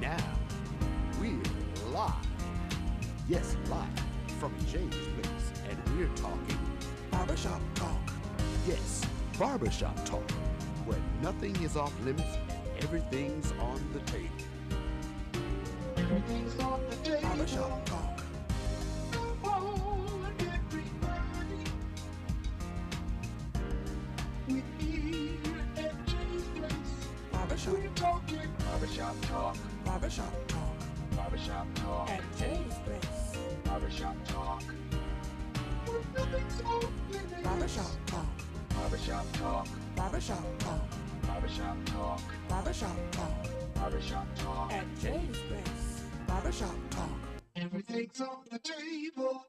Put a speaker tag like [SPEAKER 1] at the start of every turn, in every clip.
[SPEAKER 1] now, we're live. Yes, live from James Place, and we're talking
[SPEAKER 2] Barbershop Talk.
[SPEAKER 1] Yes, Barbershop Talk, where nothing is off limits, everything's on the table.
[SPEAKER 2] Everything's on the table. Barbershop Talk. Oh, everybody. We're here at James Place. Barbershop. We're talking Barbershop Talk. Barbershop Talk. Barbershop Talk. At James Place. Barbershop Talk. Where nothing's off limits. Barbershop Talk. Barbershop Talk. Barbershop Talk. Barbershop Talk. Barbershop Talk. Barbershop Talk. At James Place. Barbershop Talk. Everything's on the table.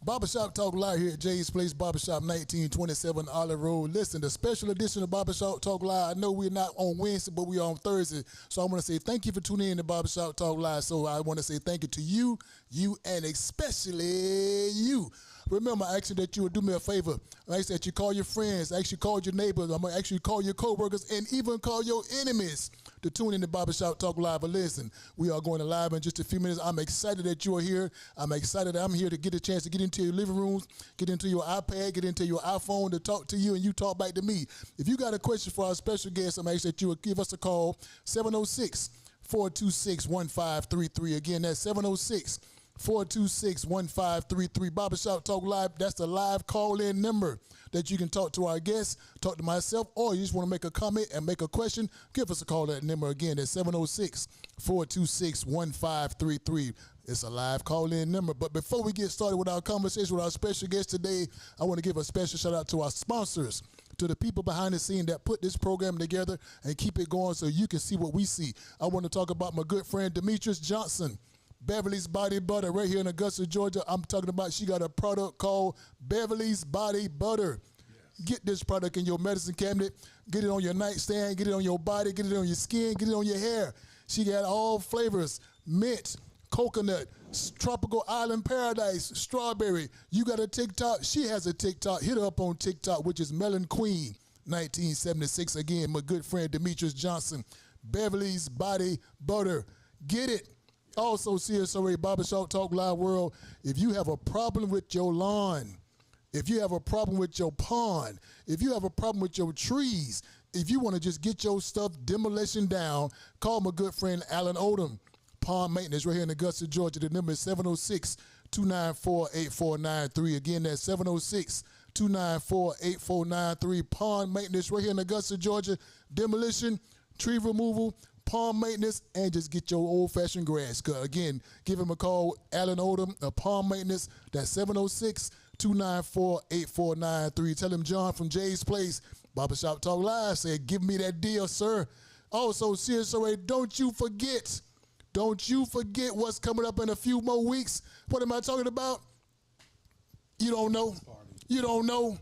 [SPEAKER 3] Barbershop Talk Live here at Jay's Place, Barbershop 1927 Olive Road. Listen, the special edition of Barbershop Talk Live, I know we're not on Wednesday, but we're on Thursday. So I want to say thank you for tuning in to Barbershop Talk Live. So I want to say thank you to you, and especially you. Remember, I asked you that you would do me a favor. I asked that you call your friends, I actually call your neighbors, I'm going to actually call your co-workers, and even call your enemies to tune in to Barbershop Talk Live. But listen, we are going to live in just a few minutes. I'm excited that you are here. I'm excited that I'm here to get a chance to get into your living rooms, get into your iPad, get into your iPhone to talk to you, and you talk back to me. If you got a question for our special guest, I'm asking that you would give us a call, 706-426-1533. Again, that's 706-426-1533. Barbershop Talk Live, that's the live call-in number that you can talk to our guests, talk to myself, or you just want to make a comment and make a question, give us a call at that number again. That's 706-426-1533. It's a live call-in number. But before we get started with our conversation with our special guest today, I want to give a special shout-out to our sponsors, to the people behind the scene that put this program together and keep it going so you can see what we see. I want to talk about my good friend Demetrius Johnson, Beverly's Body Butter, right here in Augusta, Georgia. I'm talking about, she got a product called Beverly's Body Butter. Yes. Get this product in your medicine cabinet. Get it on your nightstand. Get it on your body. Get it on your skin. Get it on your hair. She got all flavors: mint, coconut, tropical island paradise, strawberry. You got a TikTok? She has a TikTok. Hit her up on TikTok, which is Melon Queen 1976. Again, my good friend Demetrius Johnson, Beverly's Body Butter. Get it. Also, CSRA Barbershop Talk Live World, if you have a problem with your lawn, if you have a problem with your pond, if you have a problem with your trees, if you want to just get your stuff demolition down, call my good friend Alan Odom, Pond Maintenance, right here in Augusta, Georgia. The number is 706-294-8493. Again, that's 706-294-8493. Pond Maintenance, right here in Augusta, Georgia. Demolition, tree removal, pond maintenance, and just get your old-fashioned grass cut. Again, give him a call, Alan Odom, Pond Maintenance. That's 706-294-8493. Tell him John from Jay's Place, Barbershop Talk Live, said, give me that deal, sir. Also, CSRA, don't you forget what's coming up in a few more weeks. What am I talking about? You don't know? You don't know?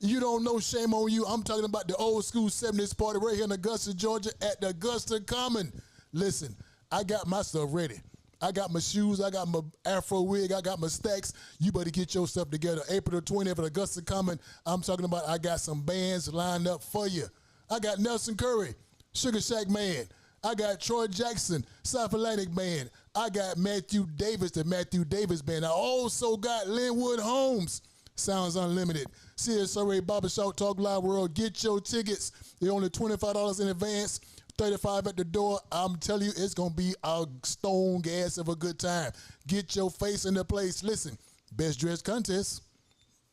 [SPEAKER 3] You don't know, shame on you. I'm talking about the old school 70s party right here in Augusta, Georgia at the Augusta Common. Listen, I got my stuff ready. I got my shoes, I got my afro wig, I got my stacks. You better get your stuff together. April the 20th at Augusta Common. I'm talking about, I got some bands lined up for you. I got Nelson Curry, Sugar Shack Man. I got Troy Jackson, South Atlantic Band. I got Matthew Davis, the Matthew Davis Band. I also got Linwood Holmes, Sounds Unlimited. CSRA Barbershop Talk Live World, get your tickets. They're only $25 in advance, $35 at the door. I'm telling you, it's going to be a stone gas of a good time. Get your face in the place. Listen, best dress contest,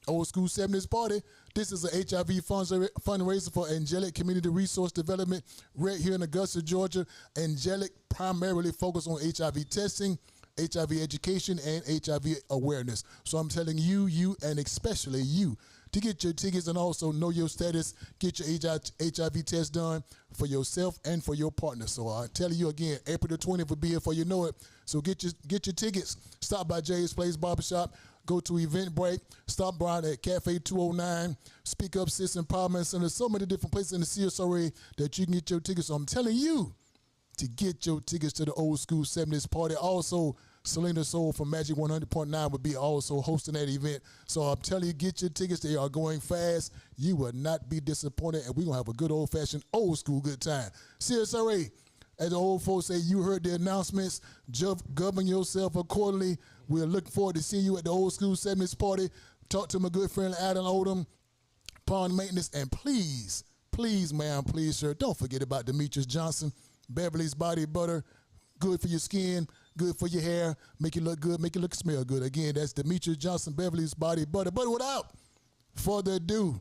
[SPEAKER 3] old school 70s party. This is an HIV fundraiser for Angelic Community Resource Development right here in Augusta, Georgia. Angelic primarily focused on HIV testing, HIV education, and HIV awareness. So I'm telling you, and especially you, to get your tickets and also know your status, get your HIV test done for yourself and for your partner. So I tell you again, April the 20th will be here before you know it. So get your tickets. Stop by Jay's Place Barbershop. Go to Eventbrite. Stop by at Cafe 209. Speak Up Sis Empowerment Center. So many different places in the CSRA that you can get your tickets. So I'm telling you to get your tickets to the old school 70s party. Also, Selena Soul from Magic 100.9 will be also hosting that event. So I'm telling you, get your tickets. They are going fast. You will not be disappointed, and we're going to have a good old-fashioned, old-school good time. CSRA, as the old folks say, you heard the announcements. Govern yourself accordingly. We're looking forward to seeing you at the Old School 70s party. Talk to my good friend Adam Odom, Pond Maintenance, and please, ma'am, please, sir, don't forget about Demetrius Johnson, Beverly's Body Butter. Good for your skin, good for your hair, make you look good, make you look smell good. Again, that's Demetrius Johnson, Beverly's Body Butter. But without further ado,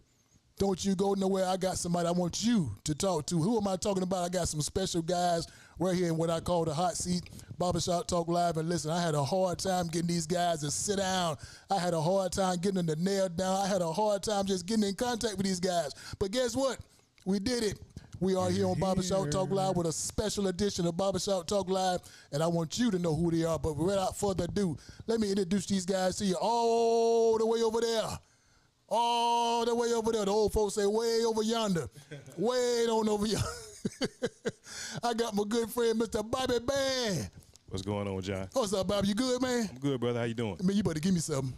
[SPEAKER 3] don't you go nowhere. I got somebody I want you to talk to. Who am I talking about? I got some special guys right here in what I call the hot seat, Barbershop Talk Live. And listen, I had a hard time getting these guys to sit down. I had a hard time getting them to nail down. I had a hard time just getting in contact with these guys. But guess what? We did it. We are here on Barbershop Talk Live with a special edition of Barbershop Talk Live, and I want you to know who they are. But without further ado, let me introduce these guys to you all the way over there. All the way over there. The old folks say way over yonder. Way on over yonder. I got my good friend, Mr. Bobby Band.
[SPEAKER 4] What's going on, John?
[SPEAKER 3] What's up, Bobby? You good, man?
[SPEAKER 4] I'm good, brother. How you doing?
[SPEAKER 3] Man, you better give me something.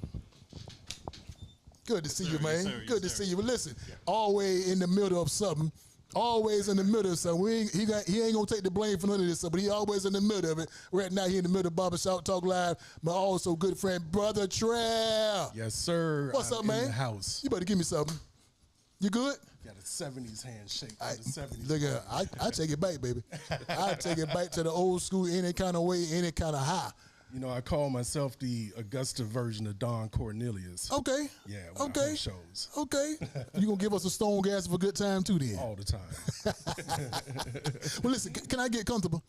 [SPEAKER 3] Good to see you, man.
[SPEAKER 4] Yes, sir.
[SPEAKER 3] Good to see you. But listen, always in the middle of something. Always in the middle of something. He ain't going to take the blame for none of this stuff, but he always in the middle of it. Right now, he in the middle of Barbershop Talk Live. My also good friend, Brother Trav.
[SPEAKER 5] Yes, sir.
[SPEAKER 3] What's up, man?
[SPEAKER 5] In the house.
[SPEAKER 3] You better give me something. You good?
[SPEAKER 5] Got a 70s handshake. The 70s.
[SPEAKER 3] Look at I take it back, baby. I take it back to the old school any kind of way, any kind of high.
[SPEAKER 5] You know, I call myself the Augusta version of Don Cornelius.
[SPEAKER 3] Okay.
[SPEAKER 5] Yeah, when I host shows.
[SPEAKER 3] Okay. You going to give us a stone gas for a good time, too, then?
[SPEAKER 5] All the time.
[SPEAKER 3] Well, listen, can I get comfortable?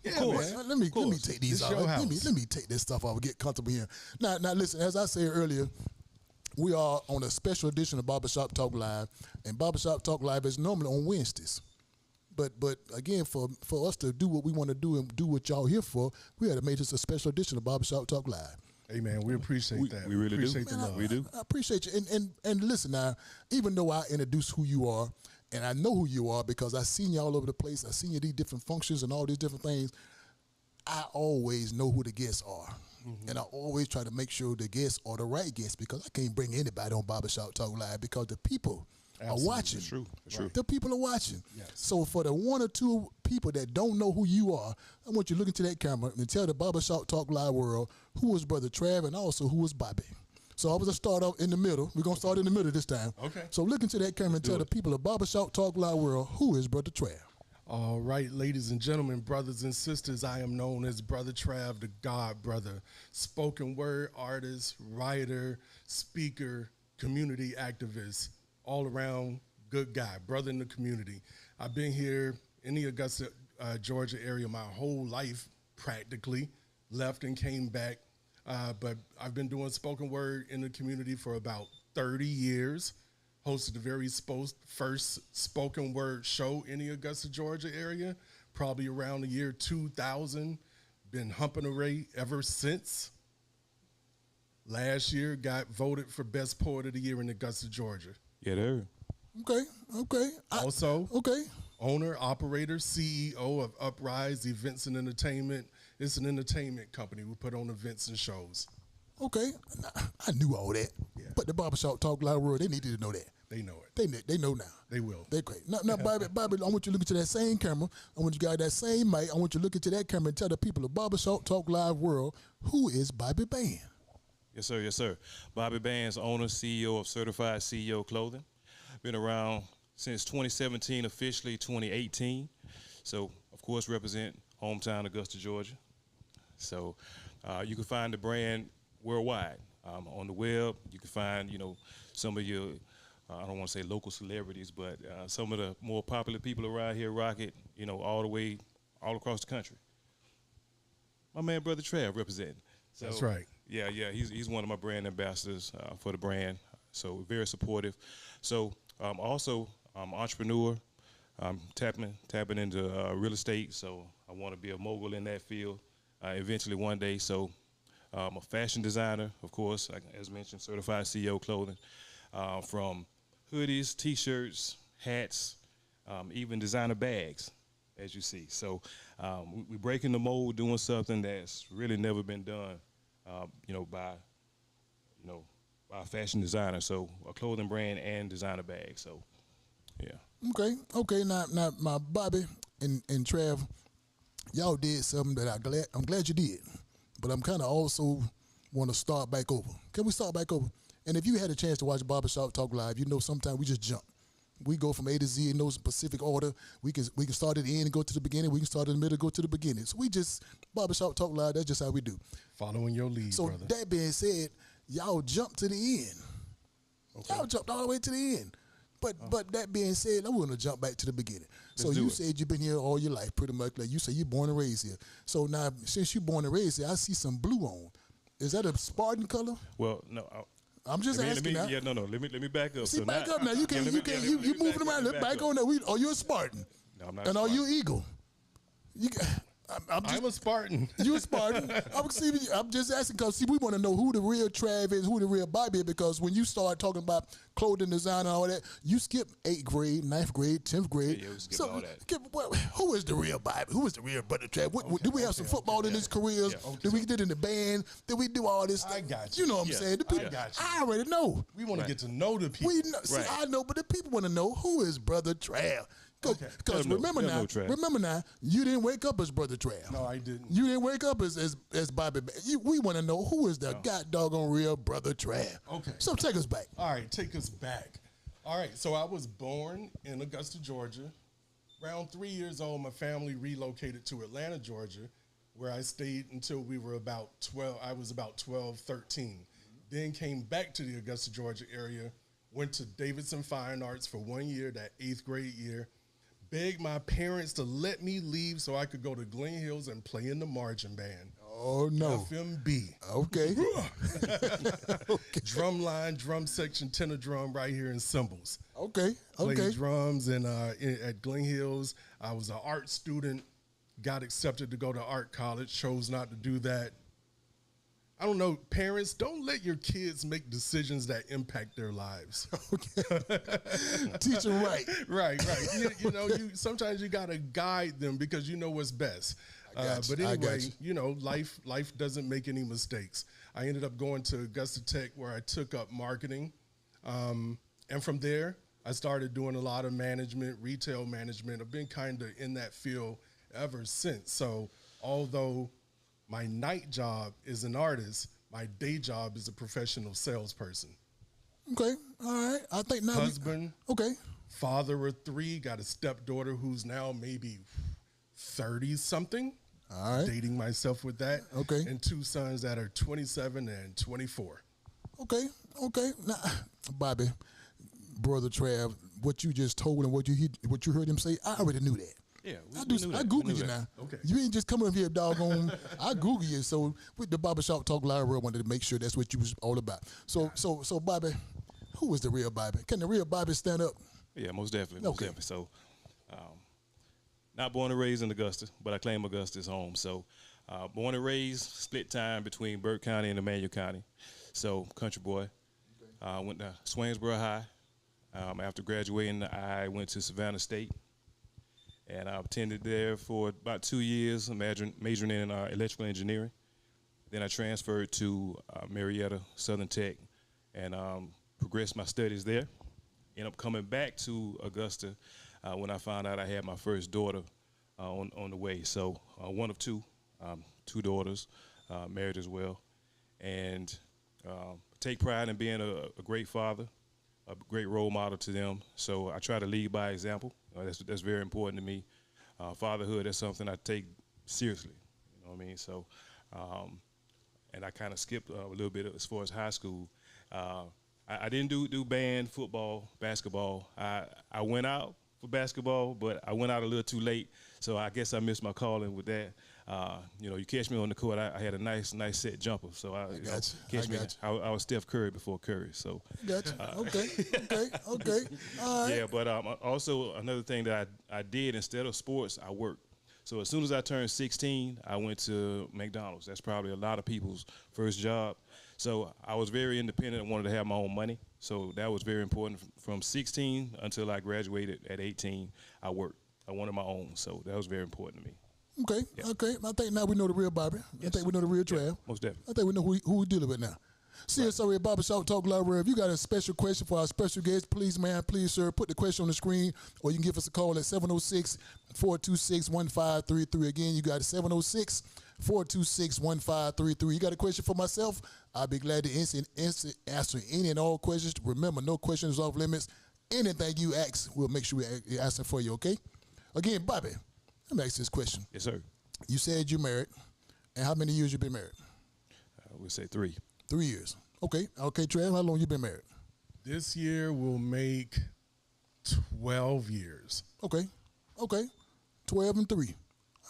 [SPEAKER 5] Yeah,
[SPEAKER 3] Of course.
[SPEAKER 5] man.
[SPEAKER 3] Let me take these
[SPEAKER 5] It's
[SPEAKER 3] off.
[SPEAKER 5] your
[SPEAKER 3] Let me
[SPEAKER 5] house.
[SPEAKER 3] take this stuff off and get comfortable here. Now, listen, as I said earlier, we are on a special edition of Barbershop Talk Live, and Barbershop Talk Live is normally on Wednesdays. But again, for us to do what we want to do and do what y'all here for, we had to make this a special edition of Barbershop Talk Live.
[SPEAKER 5] Hey, man, we appreciate that.
[SPEAKER 4] we really do.
[SPEAKER 5] appreciate the
[SPEAKER 4] Man,
[SPEAKER 5] love.
[SPEAKER 4] We do.
[SPEAKER 3] I appreciate you. And listen now, even though I introduce who you are, and I know who you are because I've seen you all over the place, I've seen you at these different functions and all these different things, I always know who the guests are. Mm-hmm. And I always try to make sure the guests are the right guests because I can't bring anybody on Barbershop Talk Live because the people are watching.
[SPEAKER 4] It's true. It's true.
[SPEAKER 3] The people are watching.
[SPEAKER 5] Yes.
[SPEAKER 3] So for the one or two people that don't know who you are, I want you to look into that camera and tell the Barbershop Talk Live world who is Brother Trav and also who is Bobby. So I was going to start off in the middle. We're going to start in the middle this time.
[SPEAKER 5] Okay.
[SPEAKER 3] So look into that camera and tell the people of Barbershop Talk Live world who is Brother Trav.
[SPEAKER 5] All right, ladies and gentlemen, brothers and sisters, I am known as Brother Trav, the God Brother, spoken word artist, writer, speaker, community activist, all around good guy, brother in the community. I've been here in the Augusta, Georgia area my whole life, practically, left and came back, but I've been doing spoken word in the community for about 30 years. Hosted the very first spoken word show in the Augusta, Georgia area, probably around the year 2000. Been humping a ray ever since. Last year, got voted for Best Poet of the Year in Augusta, Georgia.
[SPEAKER 4] Yeah, there.
[SPEAKER 3] Okay.
[SPEAKER 5] Also,
[SPEAKER 3] Okay.
[SPEAKER 5] owner, operator, CEO of Uprise Events and Entertainment. It's an entertainment company. We put on events and shows.
[SPEAKER 3] Okay. I knew all that.
[SPEAKER 5] Yeah.
[SPEAKER 3] But the Barbershop Talk Live world, they needed to know that.
[SPEAKER 5] They know it.
[SPEAKER 3] They know now.
[SPEAKER 5] They will.
[SPEAKER 3] They're great. Now, Bobby, I want you to look into that same camera. I want you to get that same mic. I want you to look into that camera and tell the people of Barbershop Talk Live world who is Bobby Band.
[SPEAKER 4] Yes, sir. Yes, sir. Bobby Band's owner, CEO of Certified CEO Clothing. Been around since 2017, officially 2018. So, of course, represent hometown Augusta, Georgia. So, you can find the brand worldwide. On the web, you can find, some of your, I don't want to say local celebrities, but some of the more popular people around here rock it, all across the country. My man, Brother Trav, representing. So,
[SPEAKER 5] That's right.
[SPEAKER 4] Yeah, he's one of my brand ambassadors for the brand, so very supportive. So also entrepreneur, tapping into real estate, so I want to be a mogul in that field eventually one day. So I'm a fashion designer, of course, as mentioned, certified CEO clothing, from hoodies, T-shirts, hats, even designer bags. as you see. So we breaking the mold, doing something that's really never been done, by a fashion designer. So a clothing brand and designer bag. So, yeah.
[SPEAKER 3] Okay. Now, my Bobby and Trav, y'all did something that I'm glad you did, but I'm kind of also want to start back over. Can we start back over? And if you had a chance to watch Barbershop Talk Live, you know sometimes we just jump. We go from A to Z in no specific order. We can start at the end and go to the beginning. We can start in the middle and go to the beginning. So we just, Barbershop Talk Live, that's just how we do.
[SPEAKER 5] Following your lead,
[SPEAKER 3] so
[SPEAKER 5] brother.
[SPEAKER 3] That being said, y'all jumped to the end. Okay. Y'all jumped all the way to the end. But that being said, I want to jump back to the beginning. So you said you've been here all your life, pretty much. Like you say you're born and raised here. So now, since you're born and raised here, I see some blue on. Is that a Spartan color?
[SPEAKER 4] Well, no.
[SPEAKER 3] I'm just asking now.
[SPEAKER 4] Yeah, no. Let me back up.
[SPEAKER 3] See,
[SPEAKER 4] so
[SPEAKER 3] back up now. You can't. You moving around. Let back on that. Are you a Spartan?
[SPEAKER 4] No, I'm not.
[SPEAKER 3] And are you Eagle?
[SPEAKER 5] I'm a Spartan.
[SPEAKER 3] You a Spartan? I'm just asking because we want to know who the real Trav is, who the real Bobby is. Because when you start talking about clothing design and all that, you skip 8th grade, 9th grade, 10th grade.
[SPEAKER 4] Yeah, we skip all that.
[SPEAKER 3] Who is the real Bobby? Who is the real brother Trav? Do we have some football in his careers?
[SPEAKER 4] Yeah,
[SPEAKER 3] Did we get in the band? Did we do all this?
[SPEAKER 5] I got you.
[SPEAKER 3] You know what I'm saying? The people,
[SPEAKER 5] I got you.
[SPEAKER 3] I already know.
[SPEAKER 5] We want to get to know the people.
[SPEAKER 3] We know, see, I know, but the people want to know who is brother Trav. Because remember now, you didn't wake up as Brother Trav.
[SPEAKER 5] No, I didn't.
[SPEAKER 3] You didn't wake up as Bobby. We want to know who is the god doggone real Brother Trav.
[SPEAKER 5] Okay.
[SPEAKER 3] So take us back.
[SPEAKER 5] All right, take us back. All right, so I was born in Augusta, Georgia. Around 3 years old, my family relocated to Atlanta, Georgia, where I stayed until we were about 12. I was about 12, 13. Then came back to the Augusta, Georgia area, went to Davidson Fine Arts for 1 year, that 8th grade year. Begged my parents to let me leave so I could go to Glen Hills and play in the marching band.
[SPEAKER 3] Oh, no.
[SPEAKER 5] FMB.
[SPEAKER 3] Okay.
[SPEAKER 5] Drum line, drum section, tenor drum right here in cymbals.
[SPEAKER 3] Okay.
[SPEAKER 5] Played drums and at Glen Hills. I was an art student, got accepted to go to art college, chose not to do that. I don't know, parents, don't let your kids make decisions that impact their lives.
[SPEAKER 3] Okay. Teach them right.
[SPEAKER 5] Right. Sometimes you got to guide them because you know what's best. But anyway, life doesn't make any mistakes. I ended up going to Augusta Tech where I took up marketing. And from there, I started doing a lot of management, retail management. I've been kind of in that field ever since. So although my night job is an artist, my day job is a professional salesperson.
[SPEAKER 3] Okay, all right. I think now
[SPEAKER 5] husband,
[SPEAKER 3] okay.
[SPEAKER 5] Father of 3, got a stepdaughter who's now maybe 30-something.
[SPEAKER 3] All right.
[SPEAKER 5] Dating myself with that.
[SPEAKER 3] Okay.
[SPEAKER 5] And 2 sons that are 27 and 24.
[SPEAKER 3] Okay. Now, Bobby, Brother Trav, what you just told and what you heard him say, I already knew that.
[SPEAKER 4] Yeah,
[SPEAKER 3] I Google you now.
[SPEAKER 5] Okay.
[SPEAKER 3] You ain't just coming up here, doggone. I Google you. So with the Barbershop Talk Live, I wanted to make sure that's what you was all about. So Bobby, who is the real Bobby? Can the real Bobby stand up?
[SPEAKER 4] Yeah, most definitely. Most definitely. So, not born and raised in Augusta, but I claim Augusta as home. So, born and raised, split time between Burke County and Emmanuel County. So, country boy. Went to Swainsboro High. After graduating, I went to Savannah State. And I attended there for about 2 years, majoring in electrical engineering. Then I transferred to Marietta Southern Tech and progressed my studies there. Ended up coming back to Augusta when I found out I had my first daughter on the way. So one of 2 daughters, married as well. And take pride in being a great father, a great role model to them. So I try to lead by example. That's very important to me. Fatherhood is something I take seriously. You know what I mean? So, and I kind of skipped a little bit as far as high school. I didn't do band, football, basketball. I went out for basketball, but I went out a little too late. So I guess I missed my calling with that. You catch me on the court. I had a nice set jumper. So I was Steph Curry before Curry. So
[SPEAKER 3] gotcha. Okay. All right.
[SPEAKER 4] Yeah, but also another thing that I did instead of sports, I worked. So as soon as I turned 16, I went to McDonald's. That's probably a lot of people's first job. So I was very independent and wanted to have my own money. So that was very important. From 16 until I graduated at 18, I worked. I wanted my own. So that was very important to me.
[SPEAKER 3] Okay, okay. I think now we know the real Bobby. I think we know the real Trav.
[SPEAKER 4] Most definitely.
[SPEAKER 3] I think we know who we dealing with now. CSRA Barbershop Talk Live. If you got a special question for our special guest, please, man, please, sir, put the question on the screen, or you can give us a call at 706-426-1533. Again, you got 706-426-1533. You got a question for myself? I'll be glad to answer any and all questions. Remember, no questions off limits. Anything you ask, we'll make sure we answer for you, okay? Again, Bobby, let me ask this question.
[SPEAKER 4] Yes, sir.
[SPEAKER 3] You said you're married, and how many years you been married?
[SPEAKER 4] We'll say 3.
[SPEAKER 3] 3 years. Okay. Okay, Trav, how long you been married?
[SPEAKER 5] This year will make 12 years.
[SPEAKER 3] Okay. Okay. 12 and 3.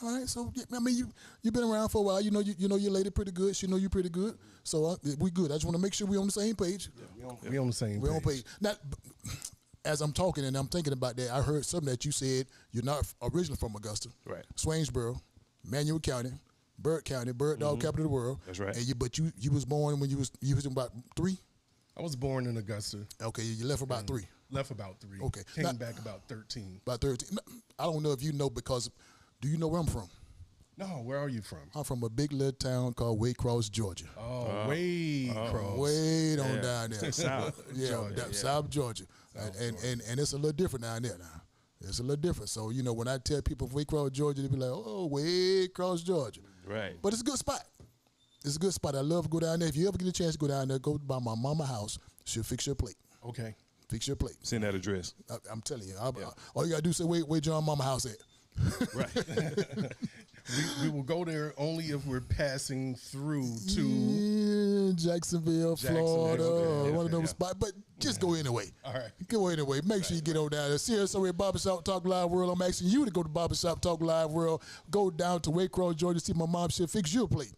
[SPEAKER 3] All right. So I mean, you've been around for a while. You know your lady pretty good. She know you pretty good. So we good. I just want to make sure we on the same page.
[SPEAKER 5] We on the same
[SPEAKER 3] We're
[SPEAKER 5] page.
[SPEAKER 3] on page. Now, as I'm talking and I'm thinking about that, I heard something that you said you're not originally from Augusta.
[SPEAKER 4] Right.
[SPEAKER 3] Swainsboro, Manuel County, Burt County, Burt dog capital of the world.
[SPEAKER 4] That's right.
[SPEAKER 3] And you was born when you was about 3.
[SPEAKER 5] I was born in Augusta.
[SPEAKER 3] Okay, you left about 3.
[SPEAKER 5] Left about 3.
[SPEAKER 3] Okay.
[SPEAKER 5] Came
[SPEAKER 3] Now-
[SPEAKER 5] back about 13.
[SPEAKER 3] About 13. I don't know if you know because do you know where I'm from?
[SPEAKER 5] No, where are you from?
[SPEAKER 3] I'm from a big little town called Waycross, Georgia.
[SPEAKER 5] Oh, way cross.
[SPEAKER 3] Way on down there.
[SPEAKER 4] South.
[SPEAKER 3] Yeah,
[SPEAKER 5] Georgia.
[SPEAKER 3] South Georgia. And it's a little different down there now. It's a little different. So, when I tell people Waycross, Georgia, they be like, oh, Waycross, Georgia.
[SPEAKER 4] Right.
[SPEAKER 3] But it's a good spot. It's a good spot. I love to go down there. If you ever get a chance to go down there, go by my mama's house. She'll fix your plate.
[SPEAKER 5] Okay.
[SPEAKER 3] Fix your plate.
[SPEAKER 4] Send that address.
[SPEAKER 3] I'm telling you. All you got to do is say, where John mama house at?
[SPEAKER 4] Right.
[SPEAKER 5] We will go there only if we're passing through to
[SPEAKER 3] Jacksonville, Florida,
[SPEAKER 5] okay,
[SPEAKER 3] one of
[SPEAKER 5] okay,
[SPEAKER 3] those spots. But just go anyway.
[SPEAKER 5] All right.
[SPEAKER 3] Go anyway. Make sure you get on down there. CSRA Barbershop Talk Live World. I'm asking you to go to Barbershop Talk Live World. Go down to Waycross, Georgia, see my mom. She'll fix your plate.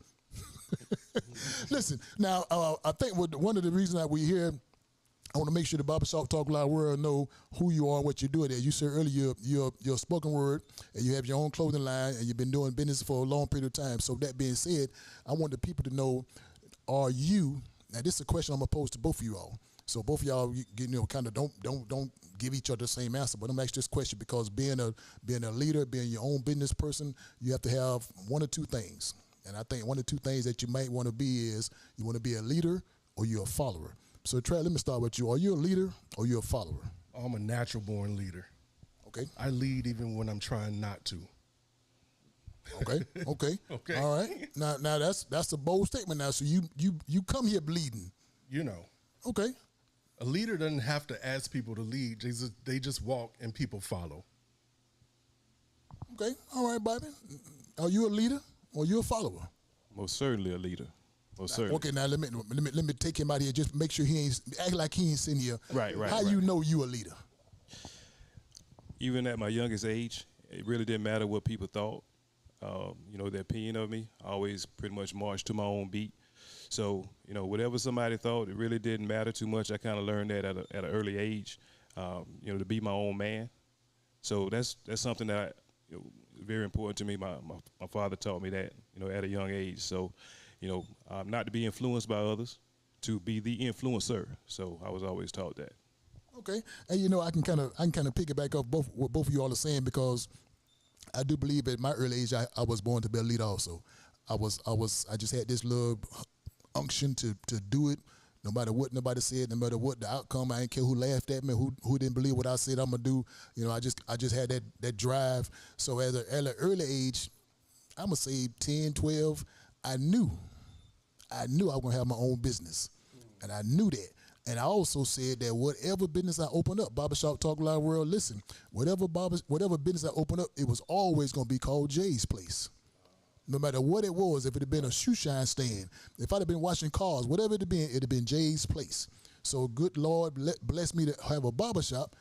[SPEAKER 3] Listen, now, I think one of the reasons that we're here, I want to make sure the Barbershop Talk Live World know who you are and what you're doing there. You said earlier you're a spoken word, and you have your own clothing line, and you've been doing business for a long period of time. So that being said, I want the people to know, are you, now this is a question I'm going to pose to both of you all. So both of y'all, kind of don't give each other the same answer, but I'm asking this question because being a leader, being your own business person, you have to have one or two things. And I think one or two things that you might want to be is you want to be a leader or you're a follower. So, Trey, let me start with you. Are you a leader or you a follower?
[SPEAKER 5] I'm a natural-born leader.
[SPEAKER 3] Okay.
[SPEAKER 5] I lead even when I'm trying not to.
[SPEAKER 3] Okay. Okay.
[SPEAKER 5] Okay.
[SPEAKER 3] All right. Now that's a bold statement. Now, so you come here bleeding. Okay.
[SPEAKER 5] A leader doesn't have to ask people to lead. They just walk and people follow.
[SPEAKER 3] Okay. All right, Bobby. Are you a leader or you a follower?
[SPEAKER 4] Most certainly a leader. Most certainly.
[SPEAKER 3] Okay. Now let me take him out here. Just make sure he ain't act like he ain't sitting here.
[SPEAKER 4] Right.
[SPEAKER 3] How you know you a leader?
[SPEAKER 4] Even at my youngest age, it really didn't matter what people thought. Their opinion of me. I always pretty much marched to my own beat. So, whatever somebody thought, it really didn't matter too much. I kind of learned that at an early age, to be my own man. So that's something that very important to me. My father taught me that, at a young age. So, not to be influenced by others, to be the influencer. So I was always taught that.
[SPEAKER 3] Okay, and I can kind of piggyback off what both of you all are saying because I do believe at my early age I was born to be a leader also. I just had this little unction to do it, no matter what nobody said, no matter what the outcome. I didn't care who laughed at me, who didn't believe what I said I'm gonna do. I just had that drive. So at an early age, I'm gonna say 10, 12, I knew I was gonna have my own business, and I knew that. And I also said that whatever business I open up, Barbershop Talk Live World, listen, whatever business I open up, it was always going to be called Jay's Place. No matter what it was, if it had been a shoe shine stand, if I'd have been washing cars, whatever it'd have been Jay's Place. So good Lord bless me to have a barbershop,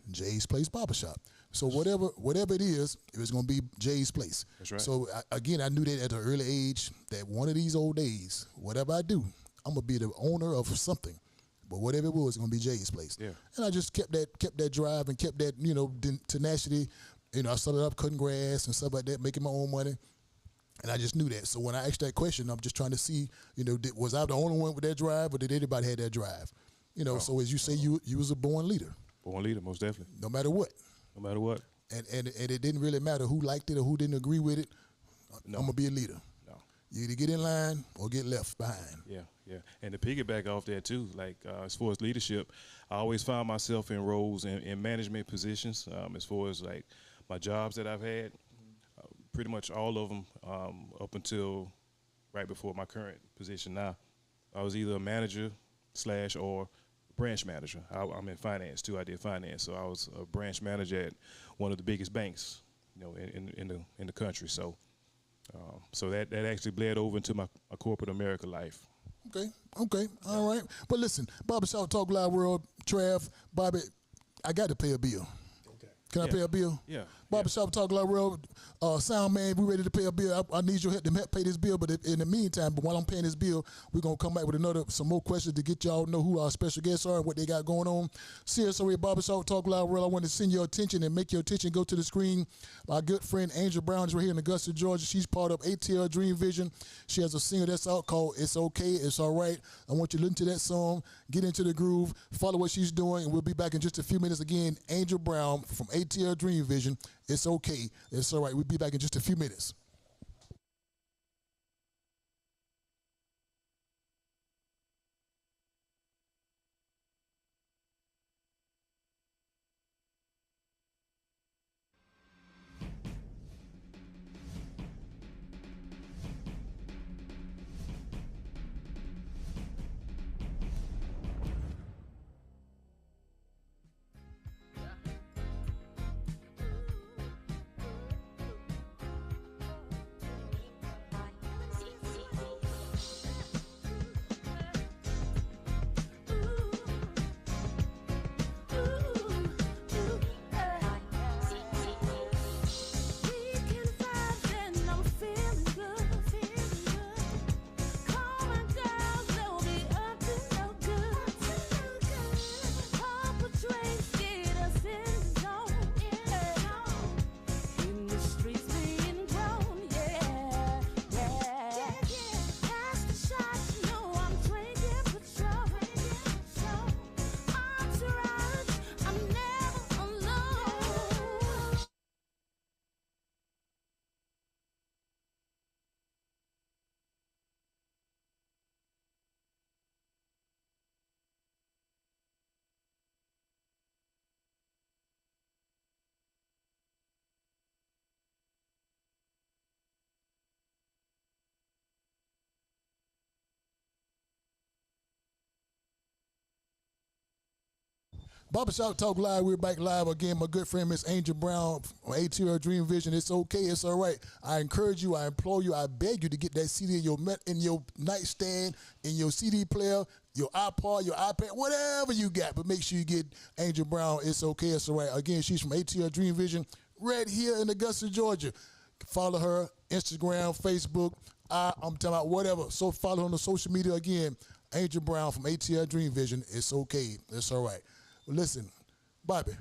[SPEAKER 3] Jay's Place Barbershop. So whatever it is, it was going to be Jay's Place.
[SPEAKER 4] That's right.
[SPEAKER 3] So I knew that at an early age that one of these old days, whatever I do, I'm going to be the owner of something. But whatever it was, it's gonna be Jay's Place. Yeah. And I just kept that drive and kept that, tenacity. I started up cutting grass and stuff like that, making my own money. And I just knew that. So when I asked that question, I'm just trying to see, was I the only one with that drive or did anybody have that drive? So as you say, you was a born leader.
[SPEAKER 4] Born leader, most definitely.
[SPEAKER 3] No matter what.
[SPEAKER 4] No matter what.
[SPEAKER 3] and it didn't really matter who liked it or who didn't agree with it.
[SPEAKER 4] No.
[SPEAKER 3] I'm gonna be a leader.
[SPEAKER 4] No.
[SPEAKER 3] You either get in line or get left behind.
[SPEAKER 4] Yeah, yeah. And to piggyback off that too, like as far as leadership, I always found myself in roles in management positions. As far as like my jobs that I've had, pretty much all of them up until right before my current position now. I was either a manager / or branch manager. I'm in finance too. I did finance, so I was a branch manager at one of the biggest banks, in the country. So, so that actually bled over into my corporate America life.
[SPEAKER 3] Okay, all right. But listen, Barbershop Talk Live World, Trav, Bobby, I got to pay a bill.
[SPEAKER 5] Okay.
[SPEAKER 3] Can I pay a bill?
[SPEAKER 4] Yeah.
[SPEAKER 3] Barbershop Talk Live World, sound man, we ready to pay a bill. I need your help to pay this bill. But in the meantime, while I'm paying this bill, we're gonna come back with some more questions to get y'all to know who our special guests are and what they got going on. CSOA Barbershop Talk Live World. I want to send your attention and make your attention go to the screen. My good friend Angel Brown is right here in Augusta, Georgia. She's part of ATL Dream Vision. She has a single that's out called "It's Okay, It's All Right." I want you to listen to that song, get into the groove, follow what she's doing, and we'll be back in just a few minutes again. Angel Brown from ATL Dream Vision. It's okay. It's all right. We'll be back in just a few minutes. Barbershop Talk Live, we're back live again. My good friend, Miss Angel Brown from ATL Dream Vision. It's okay, it's all right. I encourage you, I implore you, I beg you to get that CD in your nightstand, in your CD player, your iPod, your iPad, whatever you got. But make sure you get Angel Brown, It's Okay, it's all right. Again, she's from ATL Dream Vision, right here in Augusta, Georgia. Follow her, Instagram, Facebook, I'm talking about whatever. So follow her on the social media again. Angel Brown from ATL Dream Vision. It's okay, it's all right. Well, listen, Bobby.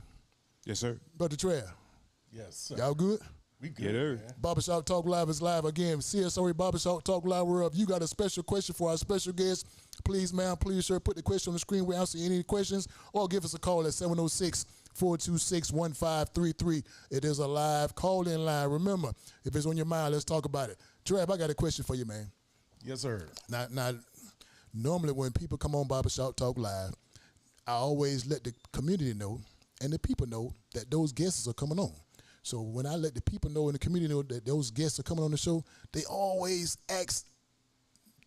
[SPEAKER 4] Yes, sir.
[SPEAKER 3] Brother Trav.
[SPEAKER 5] Yes, sir.
[SPEAKER 3] Y'all good?
[SPEAKER 5] We good,
[SPEAKER 4] Get her.
[SPEAKER 5] man.
[SPEAKER 3] Barbershop Talk Live is live again. CSOA Barbershop Talk Live World. If you got a special question for our special guest, please, ma'am, please, sir, put the question on the screen. We'll answer any questions or give us a call at 706-426-1533. It is a live call-in line. Remember, if it's on your mind, let's talk about it. Trav, I got a question for you, man.
[SPEAKER 5] Yes, sir.
[SPEAKER 3] Now, normally when people come on Barbershop Talk Live, I always let the community know and the people know that those guests are coming on. So when I let the people know and the community know that those guests are coming on the show, they always ask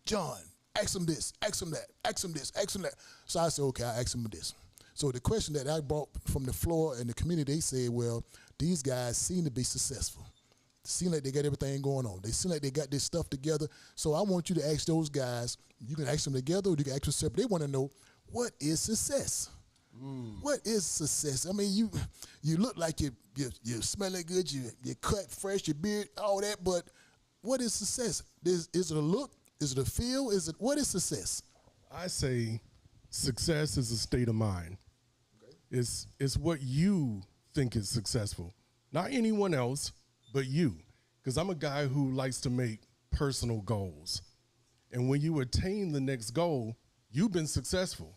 [SPEAKER 3] John, ask him this, ask him that, ask him this, ask him that. So I said, okay, I ask him this. So the question that I brought from the floor and the community, they said, well, these guys seem to be successful. Seem like they got everything going on. They seem like they got this stuff together. So I want you to ask those guys, you can ask them together or you can ask them separate. They want to know, what is success? What is success? I mean, you look like you're smelling good, you cut fresh, your beard, all that, but what is success? Is it a look? Is it a feel? What is success?
[SPEAKER 5] I say success is a state of mind. Okay. It's what you think is successful. Not anyone else, but you. Because I'm a guy who likes to make personal goals. And when you attain the next goal, you've been successful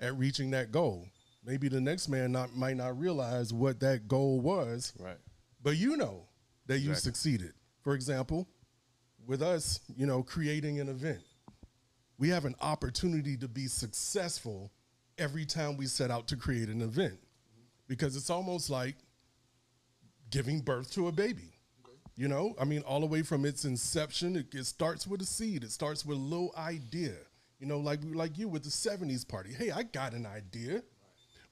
[SPEAKER 5] at reaching that goal. Maybe the next man might not realize what that goal was,
[SPEAKER 4] Right.
[SPEAKER 5] but you know that you
[SPEAKER 4] Exactly.
[SPEAKER 5] succeeded. For example, with us, creating an event, we have an opportunity to be successful every time we set out to create an event, because it's almost like giving birth to a baby. All the way from its inception, it starts with a seed. It starts with a little idea. Like you with the 70s party. Hey, I got an idea.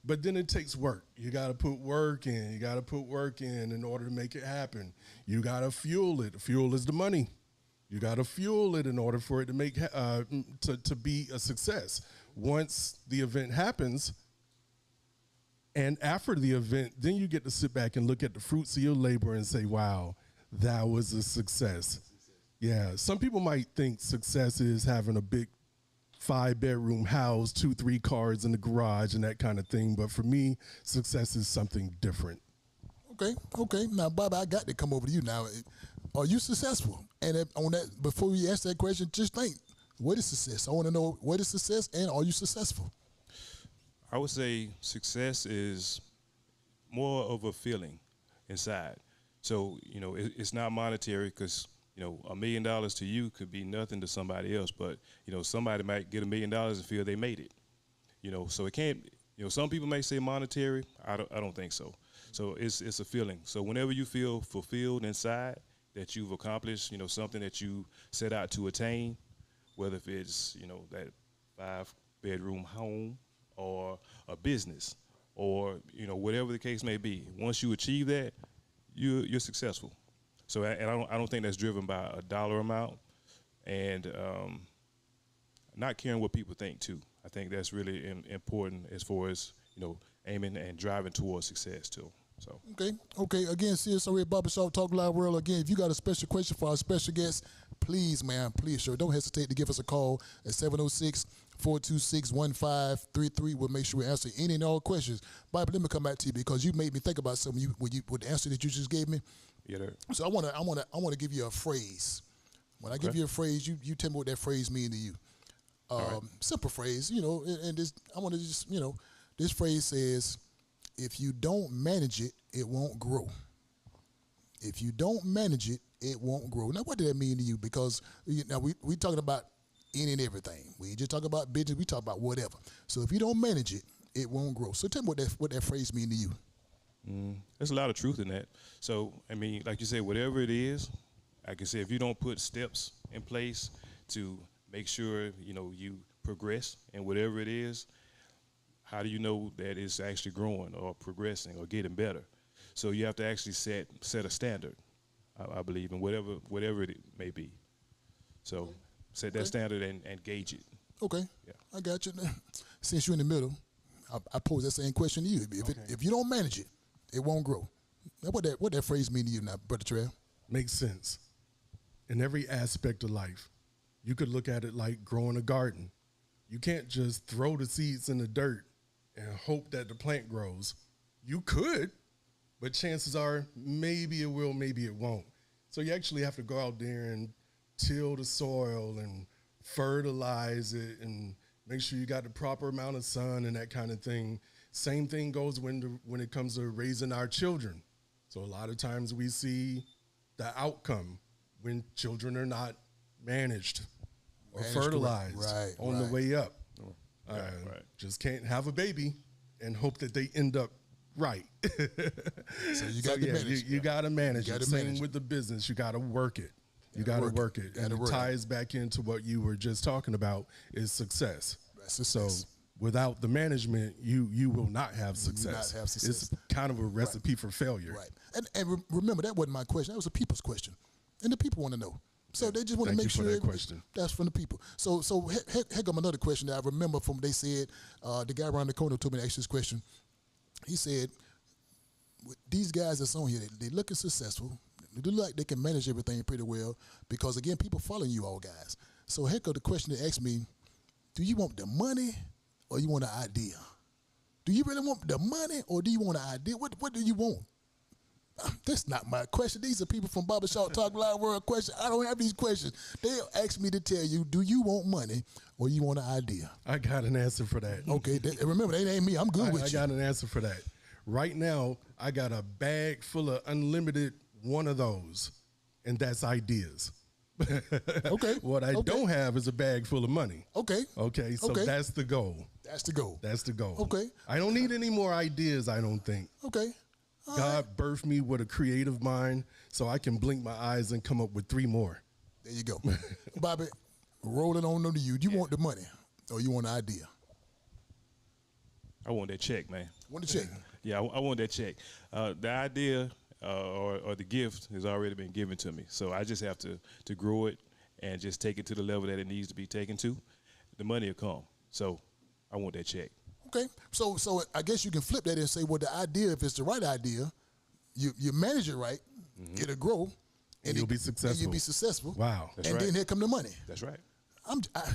[SPEAKER 5] But then it takes work. You got to put work in. You got to put work in order to make it happen. You got to fuel it. Fuel is the money. You got to fuel it in order for it to make to be a success. Once the event happens, and after the event, then you get to sit back and look at the fruits of your labor and say, wow, that was a success. Yeah, some people might think success is having a big 5-bedroom house, 2-3 cars in the garage and that kind of thing. But for me, success is something different.
[SPEAKER 3] Okay. Now, Bobby, I got to come over to you now. Are you successful? And on that, before we ask that question, just think, what is success? I want to know, what is success, and are you successful?
[SPEAKER 4] I would say success is more of a feeling inside. So, it's not monetary, because, $1 million to you could be nothing to somebody else, but, somebody might get $1 million and feel they made it. So it can't, some people may say monetary. I don't think so. So it's a feeling. So whenever you feel fulfilled inside that you've accomplished, something that you set out to attain, whether if it's, that 5-bedroom home or a business or, whatever the case may be, once you achieve that, you're successful. So, and I don't think that's driven by a dollar amount, and not caring what people think too. I think that's really important as far as aiming and driving towards success too. So
[SPEAKER 3] Okay. Again, CSRA Barbershop Talk Live World. Again, if you got a special question for our special guest, please, sure, don't hesitate to give us a call at 706-426-1533. We'll make sure we answer any and all questions. Bobby, let me come back to you, because you made me think about something with the answer that you just gave me.
[SPEAKER 4] yeah,
[SPEAKER 3] So I want to give you a phrase. When I give you a phrase, you tell me what that phrase means to you.
[SPEAKER 4] right.
[SPEAKER 3] Simple phrase, and this, I want to just, this phrase says, if you don't manage it, it won't grow. If you don't manage it, it won't grow. Now, what does that mean to you? Because now we talking about any and everything. We just talk about business. We talk about whatever. So if you don't manage it, it won't grow. So tell me what that phrase mean to you.
[SPEAKER 4] There's a lot of truth in that. So, like you said, whatever it is, like I said, if you don't put steps in place to make sure, you progress in whatever it is, how do you know that it's actually growing or progressing or getting better? So you have to actually set a standard, I believe, in whatever it may be. So set that standard and gauge it.
[SPEAKER 3] Okay.
[SPEAKER 4] Yeah.
[SPEAKER 3] I got you. Since you're in the middle, I pose that same question to you. If you don't manage it, it won't grow. Now, what that phrase mean to you now, Brother Trev?
[SPEAKER 5] Makes sense. In every aspect of life, you could look at it like growing a garden. You can't just throw the seeds in the dirt and hope that the plant grows. You could, but chances are maybe it will, maybe it won't. So you actually have to go out there and till the soil and fertilize it and make sure you got the proper amount of sun and that kind of thing. Same thing goes when it comes to raising our children. So a lot of times we see the outcome when children are not managed or fertilized on the way up. Just can't have a baby and hope that they end up right.
[SPEAKER 3] So you got to manage.
[SPEAKER 5] You got to manage it. Same
[SPEAKER 3] manage
[SPEAKER 5] with the business. You got to work it. You got to work it. And it ties back into what you were just talking about is success. So without the management, you will not have success.
[SPEAKER 3] You will not have success.
[SPEAKER 5] It's kind of a recipe for failure.
[SPEAKER 3] Right. And remember, that wasn't my question. That was a people's question. And the people want to know. So they just want to make sure
[SPEAKER 5] that question.
[SPEAKER 3] That's from the people. So here come another question that I remember from, they said, the guy around the corner told me to ask this question. He said, these guys that's on here, they looking successful. They look like they can manage everything pretty well because, again, people following you all guys. So here come the question they asked me, do you want the money or you want an idea? Do you really want the money or do you want an idea? What do you want? That's not my question. These are people from Barbershop Talk Live World question. I don't have these questions. They'll ask me to tell you, do you want money or you want an idea?
[SPEAKER 5] I got an answer for that.
[SPEAKER 3] Okay, remember, that ain't me. I'm good with
[SPEAKER 5] I
[SPEAKER 3] you.
[SPEAKER 5] got an answer for that. Right now, I got a bag full of unlimited one of those, and that's ideas.
[SPEAKER 3] Okay.
[SPEAKER 5] What I don't have is a bag full of money.
[SPEAKER 3] Okay.
[SPEAKER 5] Okay, so
[SPEAKER 3] Okay.
[SPEAKER 5] that's the goal.
[SPEAKER 3] That's the goal.
[SPEAKER 5] That's the goal.
[SPEAKER 3] Okay.
[SPEAKER 5] I don't need any more ideas, I don't think.
[SPEAKER 3] Okay.
[SPEAKER 5] God birthed me with a creative mind so I can blink my eyes and come up with 3 more.
[SPEAKER 3] There you go. Bobby, rolling on to you. You want the money or you want an idea?
[SPEAKER 4] I want that check, man.
[SPEAKER 3] Want the check?
[SPEAKER 4] Yeah, I want that check. The idea or the gift has already been given to me, so I just have to grow it and just take it to the level that it needs to be taken to. The money will come. So I want that check.
[SPEAKER 3] Okay. So I guess you can flip that and say, well, the idea, if it's the right idea, you manage it right, it'll grow.
[SPEAKER 5] And you'll be successful.
[SPEAKER 3] And you'll be successful.
[SPEAKER 5] Wow.
[SPEAKER 4] That's
[SPEAKER 3] and
[SPEAKER 4] right.
[SPEAKER 3] then here come the money.
[SPEAKER 4] That's right.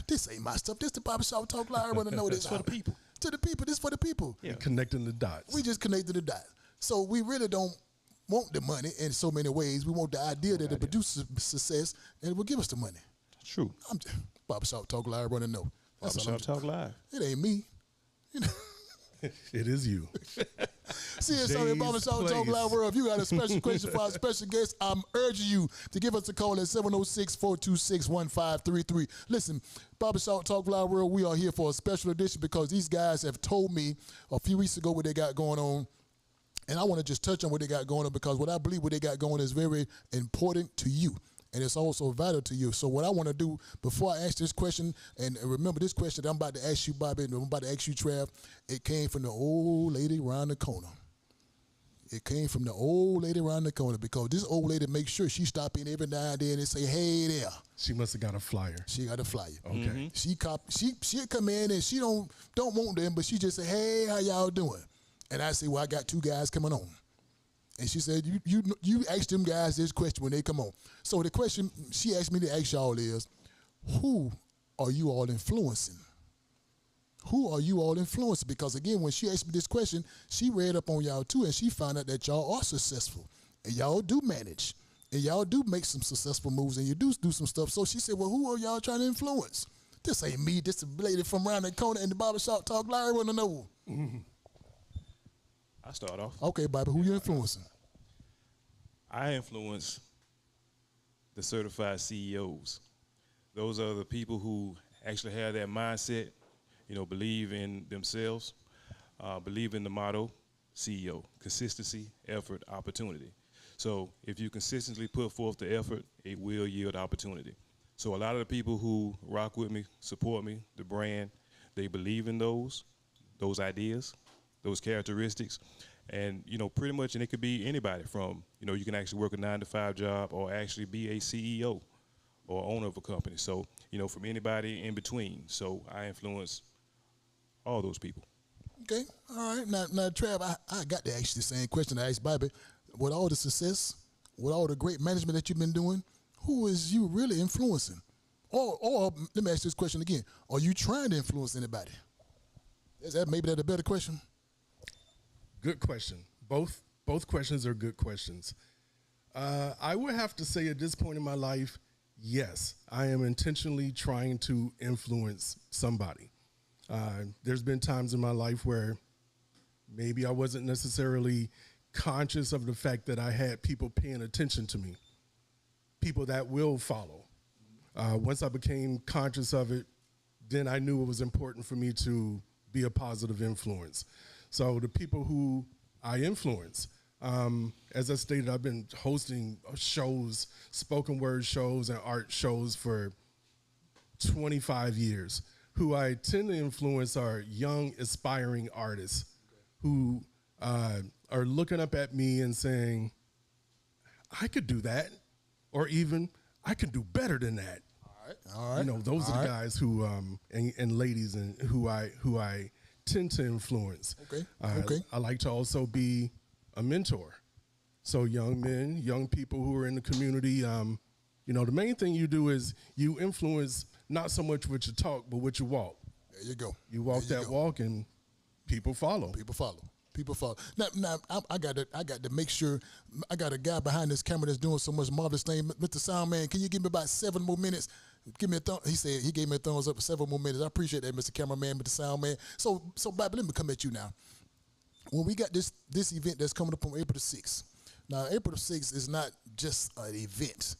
[SPEAKER 3] This ain't my stuff. This the Barbershop Talk Live. I want to know this.
[SPEAKER 4] It's for the people.
[SPEAKER 3] To the people. This for the people.
[SPEAKER 4] Yeah.
[SPEAKER 5] Connecting the dots.
[SPEAKER 3] We just connected the dots. So we really don't want the money in so many ways. We want the idea that it produces success and it will give us the money.
[SPEAKER 4] True.
[SPEAKER 3] Barbershop Talk Live. I want to know. That's all
[SPEAKER 4] Barbershop Talk Live.
[SPEAKER 3] It ain't me. You know.
[SPEAKER 5] It is you.
[SPEAKER 3] See us on the
[SPEAKER 5] Jay's
[SPEAKER 3] Barbershop Talk
[SPEAKER 5] Place.
[SPEAKER 3] Live World. If you got a special question for our special guest, I'm urging you to give us a call at 706-426-1533. Listen, Barbershop Talk Live World, we are here for a special edition because these guys have told me a few weeks ago what they got going on. And I want to just touch on what they got going on because what I believe what they got going is very important to you. And it's also vital to you. So what I want to do before I ask this question, and remember this question that I'm about to ask you, Bobby, and I'm about to ask you, Trav, it came from the old lady around the corner. It came from the old lady around the corner because this old lady makes sure she stop in every now and then and say, hey there.
[SPEAKER 5] She must have got a flyer.
[SPEAKER 3] She got a flyer.
[SPEAKER 5] Okay.
[SPEAKER 3] She'll come in and she don't want them, but she just say, hey, how y'all doing? And I say, well, I got 2 guys coming on. And she said, you ask them guys this question when they come on. So the question she asked me to ask y'all is, who are you all influencing? Who are you all influencing? Because again, when she asked me this question, she read up on y'all too, and she found out that y'all are successful. And y'all do manage. And y'all do make some successful moves, and you do some stuff. So she said, well, who are y'all trying to influence? This ain't me. This is a lady from around the corner in the Barbershop Talk Live. I want to know.
[SPEAKER 4] I start off.
[SPEAKER 3] Okay, Bobby, who you influencing?
[SPEAKER 4] I influence the certified CEOs. Those are the people who actually have that mindset, believe in themselves, believe in the motto, CEO, consistency, effort, opportunity. So if you consistently put forth the effort, it will yield opportunity. So a lot of the people who rock with me, support me, the brand, they believe in those ideas, those characteristics. And, pretty much, and it could be anybody from, you can actually work a 9-to-5 job or actually be a CEO or owner of a company. So, from anybody in between. So I influence all those people.
[SPEAKER 3] Okay, all right. Now Trav, I got to ask you the same question I asked Bobby. With all the success, with all the great management that you've been doing, who is you really influencing? Or let me ask this question again. Are you trying to influence anybody? Maybe that's a better question?
[SPEAKER 5] Good question. Both questions are good questions. I would have to say at this point in my life, yes, I am intentionally trying to influence somebody. There's been times in my life where maybe I wasn't necessarily conscious of the fact that I had people paying attention to me, people that will follow. Once I became conscious of it, then I knew it was important for me to be a positive influence. So the people who I influence, as I stated, I've been hosting shows, spoken word shows and art shows for 25 years. Who I tend to influence are young, aspiring artists who are looking up at me and saying, I could do that, or even I can do better than that. All right. Those are the guys who and ladies and who I tend to influence.
[SPEAKER 3] Okay.
[SPEAKER 5] I like to also be a mentor. So young men, young people who are in the community, the main thing you do is you influence not so much with your talk, but with your walk.
[SPEAKER 3] There you go.
[SPEAKER 5] You walk that walk and people follow.
[SPEAKER 3] People follow. People follow. Now I got to make sure. I got a guy behind this camera that's doing so much marvelous thing. Mr. Soundman, can you give me about 7 more minutes? Give me a thumb. He said he gave me a thumbs up for 7 more minutes. I appreciate that, Mr. Cameraman, Mr. Soundman. So Bobby, let me come at you now. When we got this event that's coming up on April the 6th. Now, April the 6th is not just an event.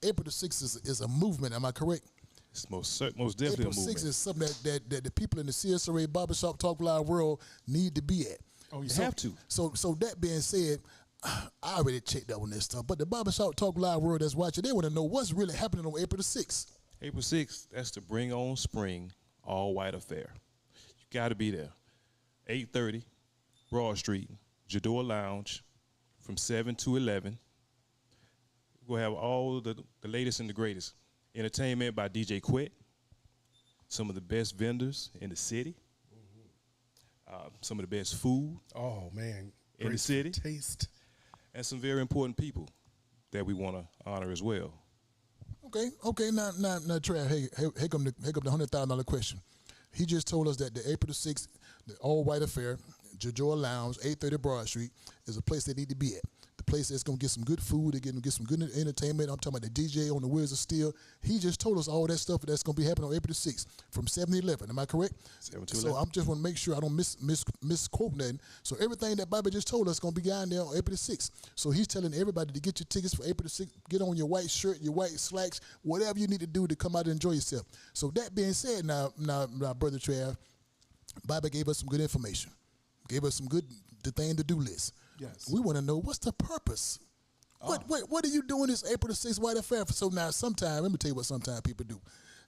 [SPEAKER 3] April the 6th is a movement. Am I correct?
[SPEAKER 4] It's most definitely
[SPEAKER 3] April
[SPEAKER 4] a movement.
[SPEAKER 3] 6th is something that the people in the CSRA Barbershop Talk Live world need to be at.
[SPEAKER 4] Oh, you have to.
[SPEAKER 3] So that being said, I already checked out on this stuff, but the Barbershop Talk Live world that's watching, they want to know what's really happening on April the 6th.
[SPEAKER 4] April 6th, that's the Bring On Spring all-white affair. You got to be there. 8:30, Broad Street, Jador Lounge, from 7 to 11. We'll have all the latest and the greatest. Entertainment by DJ Quet, some of the best vendors in the city, some of the best food
[SPEAKER 5] Oh man,
[SPEAKER 4] in the
[SPEAKER 5] great
[SPEAKER 4] city,
[SPEAKER 5] taste.
[SPEAKER 4] and some very important people that we want to honor as well.
[SPEAKER 3] Okay. Now, Trav, here come the $100,000 question. He just told us that the April the 6th, the all-white affair, Jojoa Lounge, 830 Broad Street, is a place they need to be at. The place that's going to get some good food, they're going to get some good entertainment. I'm talking about the DJ on the Wheels of Steel. He just told us all that stuff that's going to be happening on April the 6th from 7 to 11. Am I correct?
[SPEAKER 4] 7 to
[SPEAKER 3] So
[SPEAKER 4] 11.
[SPEAKER 3] I'm just want to make sure I don't misquote nothing. So everything that Bobby just told us is going to be down there on April the 6th. So he's telling everybody to get your tickets for April the 6th. Get on your white shirt, your white slacks, whatever you need to do to come out and enjoy yourself. So that being said, now Brother Trav, Bobby gave us some good information. Gave us some good the to-do list.
[SPEAKER 5] Yes.
[SPEAKER 3] We want to know what's the purpose. What are you doing this April the 6th white affair for? So now sometime, let me tell you what sometimes people do.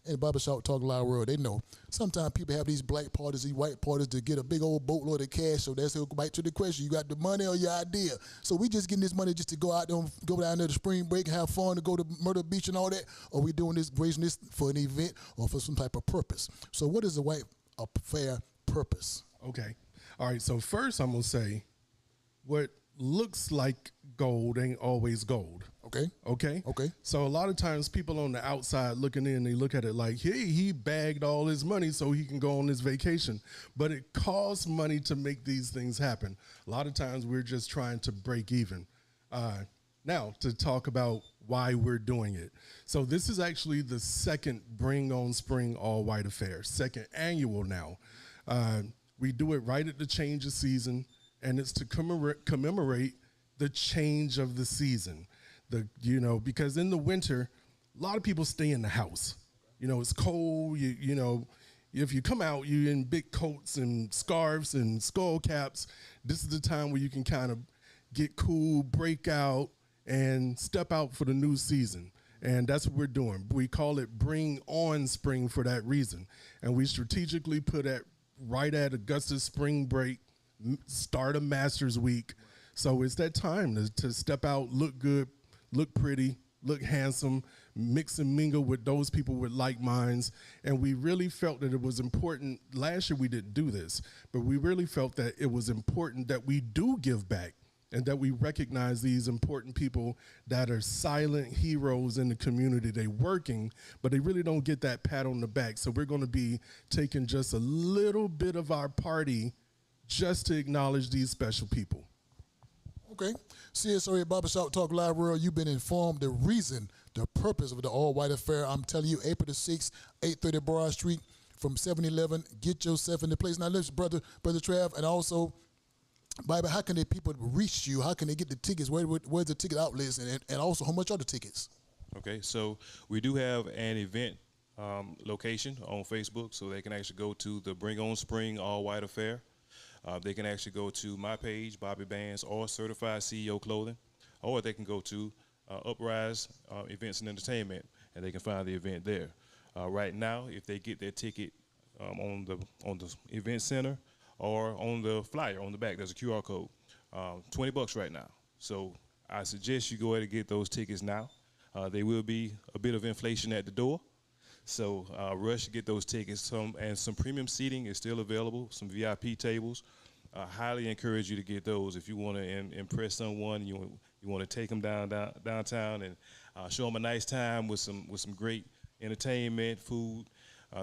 [SPEAKER 3] In the Barbershop Talk Live world, they know. Sometimes people have these black parties, these white parties to get a big old boatload of cash. So that's right to the question. You got the money or your idea? So we just getting this money just to go out there, go down there to spring break and have fun, to go to Myrtle Beach and all that? Or we doing this, raising this for an event or for some type of purpose? So what is the white affair purpose?
[SPEAKER 5] Okay. All right. So first I'm going to say what looks like gold ain't always gold.
[SPEAKER 3] Okay.
[SPEAKER 5] Okay. So a lot of times people on the outside looking in, they look at it like, hey, he bagged all his money so he can go on his vacation. But it costs money to make these things happen. A lot of times we're just trying to break even. Now, to talk about why we're doing it. So this is actually the second Bring On Spring All White Affair, second annual now. We do it right at the change of season, and it's to commemorate the change of the season. Because in the winter, a lot of people stay in the house. It's cold. If you come out, you're in big coats and scarves and skull caps. This is the time where you can kind of get cool, break out, and step out for the new season. And that's what we're doing. We call it Bring On Spring for that reason. And we strategically put it right at Augusta's spring break, start of Masters Week. So it's that time to step out, look good, look pretty, look handsome, mix and mingle with those people with like minds. And we really felt that it was important. Last year we didn't do this, but we really felt that it was important that we do give back and that we recognize these important people that are silent heroes in the community. They're working, but they really don't get that pat on the back. So we're going to be taking just a little bit of our party just to acknowledge these special people.
[SPEAKER 3] Okay. CSRA Barbershop Talk Live world, you've been informed the reason, the purpose of the all-white affair. I'm telling you, April the 6th, 830 Broad Street from 7-Eleven. Get yourself in the place. Now, listen, Brother Trav, and also, Bobby, how can the people reach you? How can they get the tickets? Where's the ticket outlets? And also, how much are the tickets?
[SPEAKER 4] Okay, so we do have an event location on Facebook, so they can actually go to the Bring On Spring All White Affair. They can actually go to my page, Bobby Bands, or Certified CEO Clothing, or they can go to Uprise Events and Entertainment, and they can find the event there. Right now, if they get their ticket on the event center or on the flyer on the back, there's a QR code, $20 right now. So I suggest you go ahead and get those tickets now. There will be a bit of inflation at the door. So rush to get those tickets. Some premium seating is still available, some VIP tables. I highly encourage you to get those if you want to impress someone. You want to take them downtown and show them a nice time with some great entertainment, food,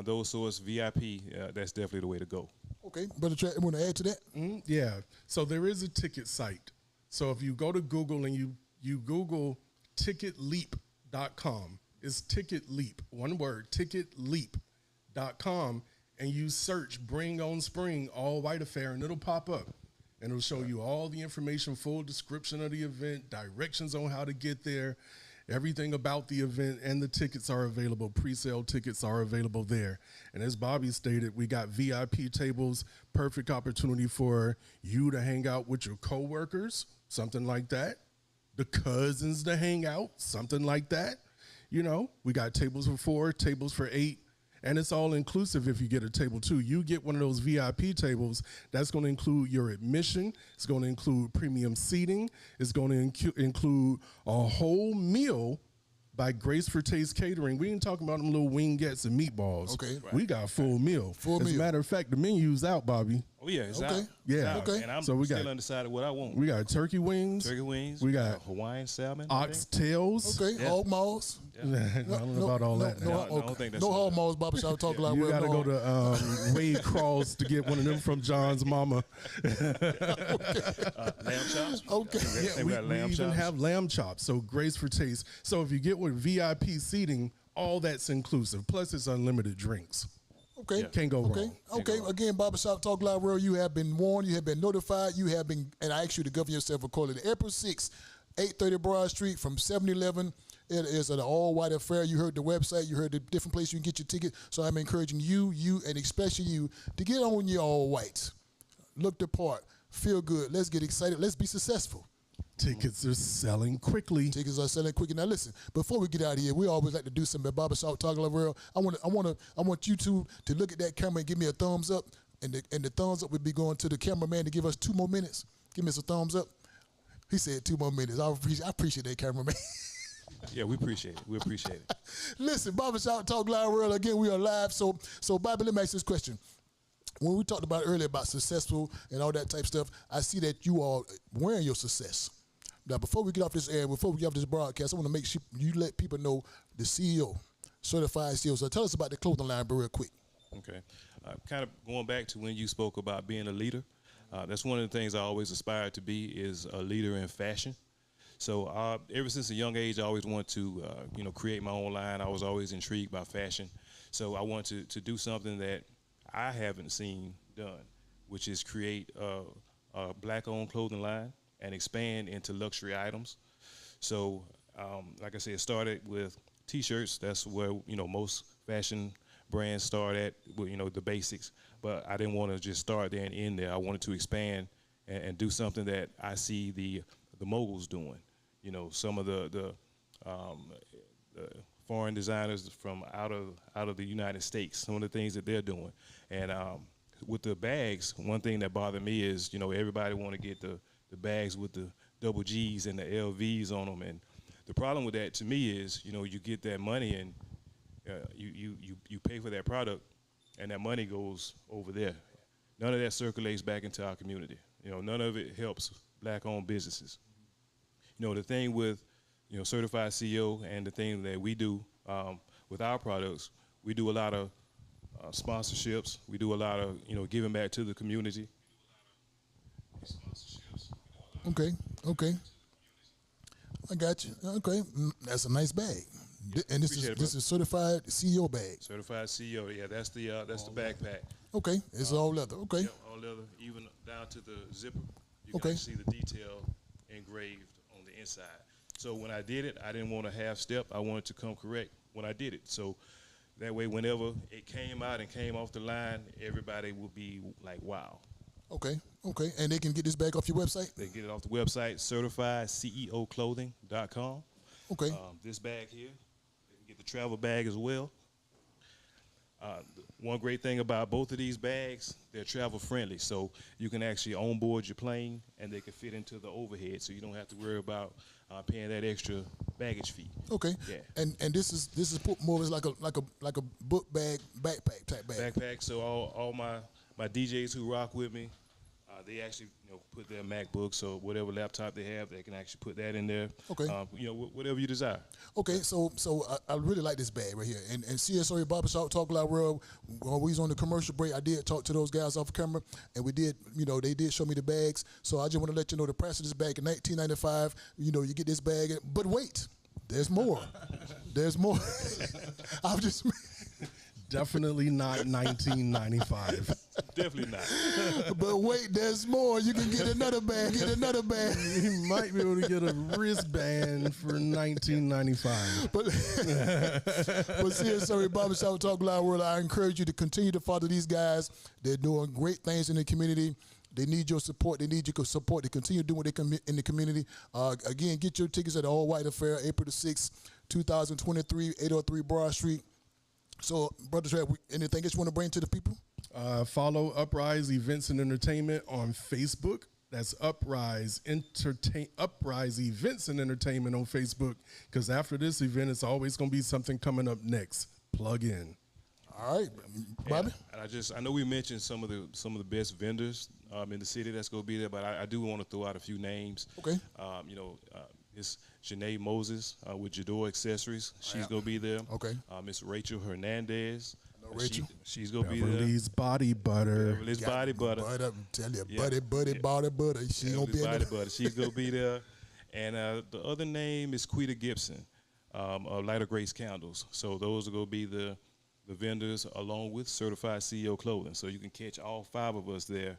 [SPEAKER 4] those sorts. VIP. That's definitely the way to go.
[SPEAKER 3] Okay, Brother Trav, you want to add to that?
[SPEAKER 5] Yeah. So there is a ticket site. So if you go to Google and you Google ticketleap.com, it's Ticket Leap, one word, ticketleap.com, and you search Bring on Spring All White Affair, and it'll pop up. And it'll show you all the information, full description of the event, directions on how to get there, everything about the event, and the tickets are available. Pre-sale tickets are available there. And as Bobby stated, we got VIP tables, perfect opportunity for you to hang out with your coworkers, something like that. The cousins to hang out, something like that. You know, we got tables for 4, tables for 8. And it's all inclusive if you get a table too. You get one of those VIP tables, that's going to include your admission. It's going to include premium seating. It's going to include a whole meal by Grace for Taste Catering. We ain't talking about them little wingettes and meatballs.
[SPEAKER 3] Okay.
[SPEAKER 5] We got a full meal. As a matter of fact, the menu's out, Bobby.
[SPEAKER 4] Oh, yeah, it's
[SPEAKER 3] Okay.
[SPEAKER 4] out.
[SPEAKER 5] Yeah.
[SPEAKER 4] It's out.
[SPEAKER 3] Okay.
[SPEAKER 4] And I'm
[SPEAKER 5] So we
[SPEAKER 4] still
[SPEAKER 5] got-
[SPEAKER 4] undecided what I want.
[SPEAKER 5] We got turkey wings.
[SPEAKER 4] Turkey wings.
[SPEAKER 5] We got
[SPEAKER 4] Hawaiian salmon. I think.
[SPEAKER 5] oxtails.
[SPEAKER 3] Okay,
[SPEAKER 4] Yeah.
[SPEAKER 3] hog maws.
[SPEAKER 5] I don't know about all that.
[SPEAKER 3] No,
[SPEAKER 5] now.
[SPEAKER 4] I don't think that's
[SPEAKER 3] no
[SPEAKER 4] all
[SPEAKER 3] hog
[SPEAKER 4] that.
[SPEAKER 3] maws, barbershop talk like
[SPEAKER 5] You
[SPEAKER 3] real
[SPEAKER 5] got to go
[SPEAKER 3] long.
[SPEAKER 5] to Wade Cross to get one of them from John's mama.
[SPEAKER 4] Lamb chops.
[SPEAKER 3] Okay.
[SPEAKER 4] I think
[SPEAKER 5] Yeah,
[SPEAKER 4] we got
[SPEAKER 5] we
[SPEAKER 4] lamb
[SPEAKER 5] even
[SPEAKER 4] chops.
[SPEAKER 5] have lamb chops, so Grace for Taste. So if you get with VIP seating, all that's inclusive. Plus, it's unlimited drinks.
[SPEAKER 3] Okay.
[SPEAKER 5] Can't go
[SPEAKER 3] Okay.
[SPEAKER 5] wrong.
[SPEAKER 3] Okay. Again, Barbershop Talk Live World, you have been warned, you have been notified, you have been, and I ask you to govern yourself accordingly. April 6th, 830 Broad Street from 7-Eleven. It is an all-white affair. You heard the website. You heard the different places you can get your ticket. So I'm encouraging you, and especially you, to get on your all-whites. Look the part. Feel good. Let's get excited. Let's be successful.
[SPEAKER 5] Tickets are selling quickly.
[SPEAKER 3] Tickets are selling quick. Now listen, before we get out of here, we always like to do something at Barbershop Talk Live World. I want you two to look at that camera and give me a thumbs up. And the thumbs up would be going to the cameraman to give us 2 more minutes. Give me some thumbs up. He said 2 more minutes. I appreciate that, cameraman.
[SPEAKER 4] Yeah, we appreciate it. We appreciate it.
[SPEAKER 3] Listen, Barbershop Talk Live World, again, we are live. So Bobby, let me ask this question. When we talked about earlier about successful and all that type of stuff, I see that you are wearing your success. Now, before we get off this air, before we get off this broadcast, I want to make sure you let people know the CEO, certified CEO. So tell us about the clothing line, real quick.
[SPEAKER 4] Okay. Kind of going back to when you spoke about being a leader, that's one of the things I always aspired to be, is a leader in fashion. So ever since a young age, I always wanted to, create my own line. I was always intrigued by fashion. So I wanted to do something that I haven't seen done, which is create a black-owned clothing line and expand into luxury items. So, like I said, it started with T-shirts. That's where, most fashion brands start at, with, the basics. But I didn't want to just start there and end there. I wanted to expand and do something that I see the moguls doing. Some of the foreign designers from out of the United States, some of the things that they're doing. And with the bags, one thing that bothered me is, everybody want to get the bags with the double G's and the LVs on them. And the problem with that to me is, you get that money and you pay for that product, and that money goes over there. None of that circulates back into our community. None of it helps black-owned businesses. The thing with, certified CEO and the thing that we do with our products, we do a lot of sponsorships. We do a lot of, giving back to the community.
[SPEAKER 3] Okay. I got you. Okay. That's a nice bag. And this is certified CEO bag.
[SPEAKER 4] Certified CEO, yeah, that's the backpack.
[SPEAKER 3] Okay. It's all leather. Okay.
[SPEAKER 4] Yeah, all leather, even down to the zipper. You
[SPEAKER 3] Okay.
[SPEAKER 4] can see the detail engraved on the inside. So when I did it, I didn't want to half step. I wanted to come correct when I did it. So that way, whenever it came out and came off the line, everybody would be like, wow.
[SPEAKER 3] Okay. And they can get this bag off your website?
[SPEAKER 4] They get it off the website, certifiedceoclothing.com.
[SPEAKER 3] Okay.
[SPEAKER 4] This bag here, they can get the travel bag as well. One great thing about both of these bags, they're travel friendly. So you can actually onboard your plane and they can fit into the overhead. So you don't have to worry about paying that extra baggage fee.
[SPEAKER 3] Okay.
[SPEAKER 4] Yeah.
[SPEAKER 3] And this is put more as like a book bag, backpack type bag.
[SPEAKER 4] Backpack. So all my DJs who rock with me, They actually, put their MacBooks or whatever laptop they have. They can actually put that in there.
[SPEAKER 3] Okay.
[SPEAKER 4] Whatever you desire.
[SPEAKER 3] Okay, so I really like this bag right here. And CSOA Barbershop Talk Loud World, when we was on the commercial break, I did talk to those guys off camera, and we did, they did show me the bags. So I just want to let you know the price of this bag in $19.95. You get this bag, but wait, there's more. There's more. I'm just.
[SPEAKER 5] Definitely not $19.95.
[SPEAKER 4] Definitely not.
[SPEAKER 3] But wait, there's more. You can get another bag. Get another bag.
[SPEAKER 5] You might be able to get a wristband for $19.95.
[SPEAKER 3] But seriously, Barbershop Talk Loud World, I encourage you to continue to follow these guys. They're doing great things in the community. They need your support. They need your support to continue doing what they can in the community. Again, get your tickets at the All White Affair, April the 6th, 2023, 803 Broad Street. So, Brother Trev, anything else you want to bring to the people?
[SPEAKER 5] Follow Uprise Events and Entertainment on Facebook. That's Uprise Events and Entertainment on Facebook. Because after this event, it's always going to be something coming up next. Plug in.
[SPEAKER 3] All right, Bobby.
[SPEAKER 4] And I know we mentioned some of the best vendors in the city that's going to be there, but I do want to throw out a few names.
[SPEAKER 3] Okay.
[SPEAKER 4] It's Janae Moses with Jador Accessories. She's going to be there.
[SPEAKER 3] Okay.
[SPEAKER 4] Miss Rachel Hernandez.
[SPEAKER 3] Rachel.
[SPEAKER 4] She's going to be there.
[SPEAKER 5] Beverly's Body Butter.
[SPEAKER 4] Beverly's Body Butter.
[SPEAKER 3] Tell you, buddy, butter. She's going to be
[SPEAKER 4] Body Butter. She's going to be there. And the other name is Quita Gibson of Lighter Grace Candles. So those are going to be the vendors along with Certified CEO Clothing. So you can catch all 5 of us there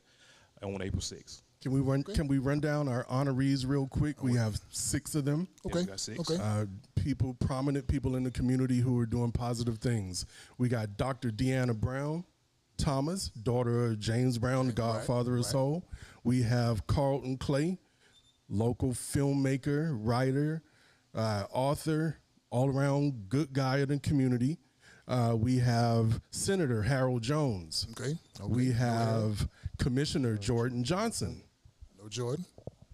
[SPEAKER 4] on April 6th.
[SPEAKER 5] Can we run down our honorees real quick? We have 6 of them.
[SPEAKER 3] Okay.
[SPEAKER 4] Yeah, we got 6.
[SPEAKER 3] Okay.
[SPEAKER 5] Prominent people in the community who are doing positive things. We got Dr. Deanna Brown Thomas, daughter of James Brown, the godfather of soul. We have Carlton Clay, local filmmaker, writer, author, all-around good guy in the community. We have Senator Harold Jones.
[SPEAKER 3] Okay.
[SPEAKER 5] We have Commissioner Jordan Johnson.
[SPEAKER 3] No Jordan.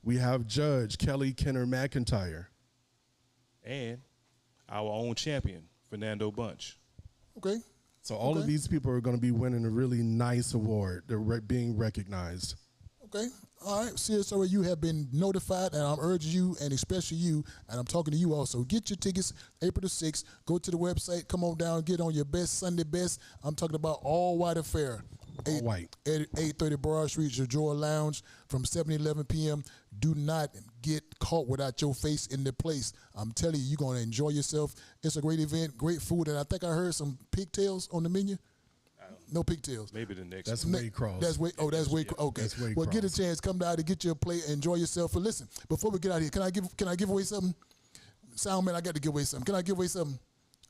[SPEAKER 5] We have Judge Kelly Kenner McIntyre.
[SPEAKER 4] And our own champion, Fernando Bunch.
[SPEAKER 3] Okay.
[SPEAKER 5] So all of these people are going to be winning a really nice award. They're being recognized.
[SPEAKER 3] Okay. All right. CSO, you have been notified, and I'm urging you, and especially you, and I'm talking to you also. Get your tickets April the 6th. Go to the website. Come on down. Get on your best Sunday best. I'm talking about All White Affair.
[SPEAKER 5] All white.
[SPEAKER 3] 830 Broad Street, Jojoy Lounge from 7 to 11 p.m. Do not get caught without your face in the place. I'm telling you, you're going to enjoy yourself. It's a great event, great food, and I think I heard some pigtails on the menu. No pigtails.
[SPEAKER 4] Maybe the next
[SPEAKER 5] That's
[SPEAKER 4] one.
[SPEAKER 5] Waycross.
[SPEAKER 3] That's Waycross. Okay.
[SPEAKER 5] That's Waycross.
[SPEAKER 3] Well, get a chance. Come down to get your plate. Enjoy yourself. But listen, before we get out of here, can I give away something? Soundman, I got to give away something. Can I give away something?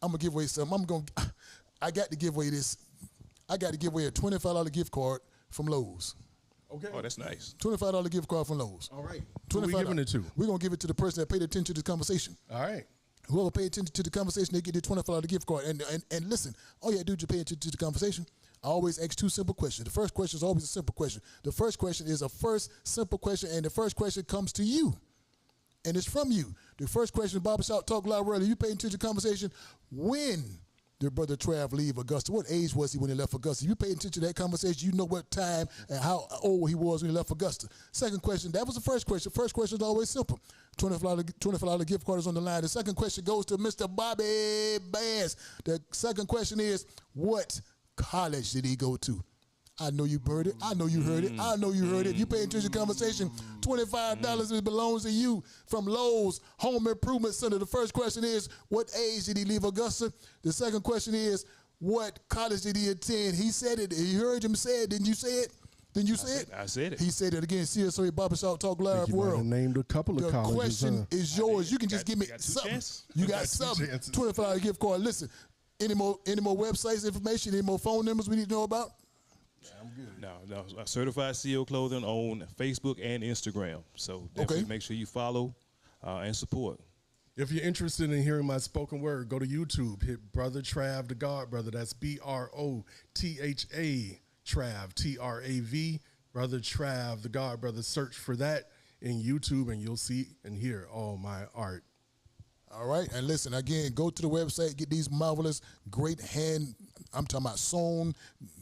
[SPEAKER 3] I'm gonna give away something. I got to give away this. I got to give away a $25 gift card from Lowe's.
[SPEAKER 5] Okay.
[SPEAKER 4] Oh, that's nice.
[SPEAKER 3] $25 gift card from Lowe's.
[SPEAKER 5] All right. Who we giving it to?
[SPEAKER 3] We're going to give it to the person that paid attention to the conversation.
[SPEAKER 5] All right.
[SPEAKER 3] Whoever paid attention to the conversation, they get their $25 gift card. And listen, all you have to do is pay attention to the conversation. I always ask 2 simple questions. The first question is always a simple question. The first question is a first simple question, and the first question comes to you. And it's from you. The first question, Barbershop Talk Loud World, you pay attention to the conversation. When did Brother Trav leave Augusta? What age was he when he left Augusta? If you pay attention to that conversation, you know what time and how old he was when he left Augusta. Second question, that was the first question. First question is always simple. $25 gift card is on the line. The second question goes to Mr. Bobby Bass. The second question is, what college did he go to? I know you heard it. I know you heard it. I know you heard it. You pay attention to the conversation. $25 belongs to you from Lowe's Home Improvement Center. The first question is, what age did he leave Augusta? The second question is, what college did he attend? He said it. You heard him say it. Didn't you say it? Didn't you say it?
[SPEAKER 4] I said it.
[SPEAKER 3] He said it again. CSOA Barbershop Talk Live
[SPEAKER 5] You
[SPEAKER 3] World.
[SPEAKER 5] named a couple of
[SPEAKER 3] The
[SPEAKER 5] colleges.
[SPEAKER 3] question is yours. You can just give me
[SPEAKER 4] got 2
[SPEAKER 3] something.
[SPEAKER 4] chances.
[SPEAKER 3] You got
[SPEAKER 5] two
[SPEAKER 3] something.
[SPEAKER 5] chances.
[SPEAKER 3] $25 gift card. Listen, any more websites, information, any more phone numbers we need to know about?
[SPEAKER 5] I'm good.
[SPEAKER 4] No. Certified CEO Clothing on Facebook and Instagram. So definitely make sure you follow and support.
[SPEAKER 5] If you're interested in hearing my spoken word, go to YouTube. Hit Brother Trav the God Brother. That's BROTHA Trav, TRAV. Brother Trav the God Brother. Search for that in YouTube and you'll see and hear all my art.
[SPEAKER 3] All right, and listen, again, go to the website, get these marvelous, great I'm talking about sewn,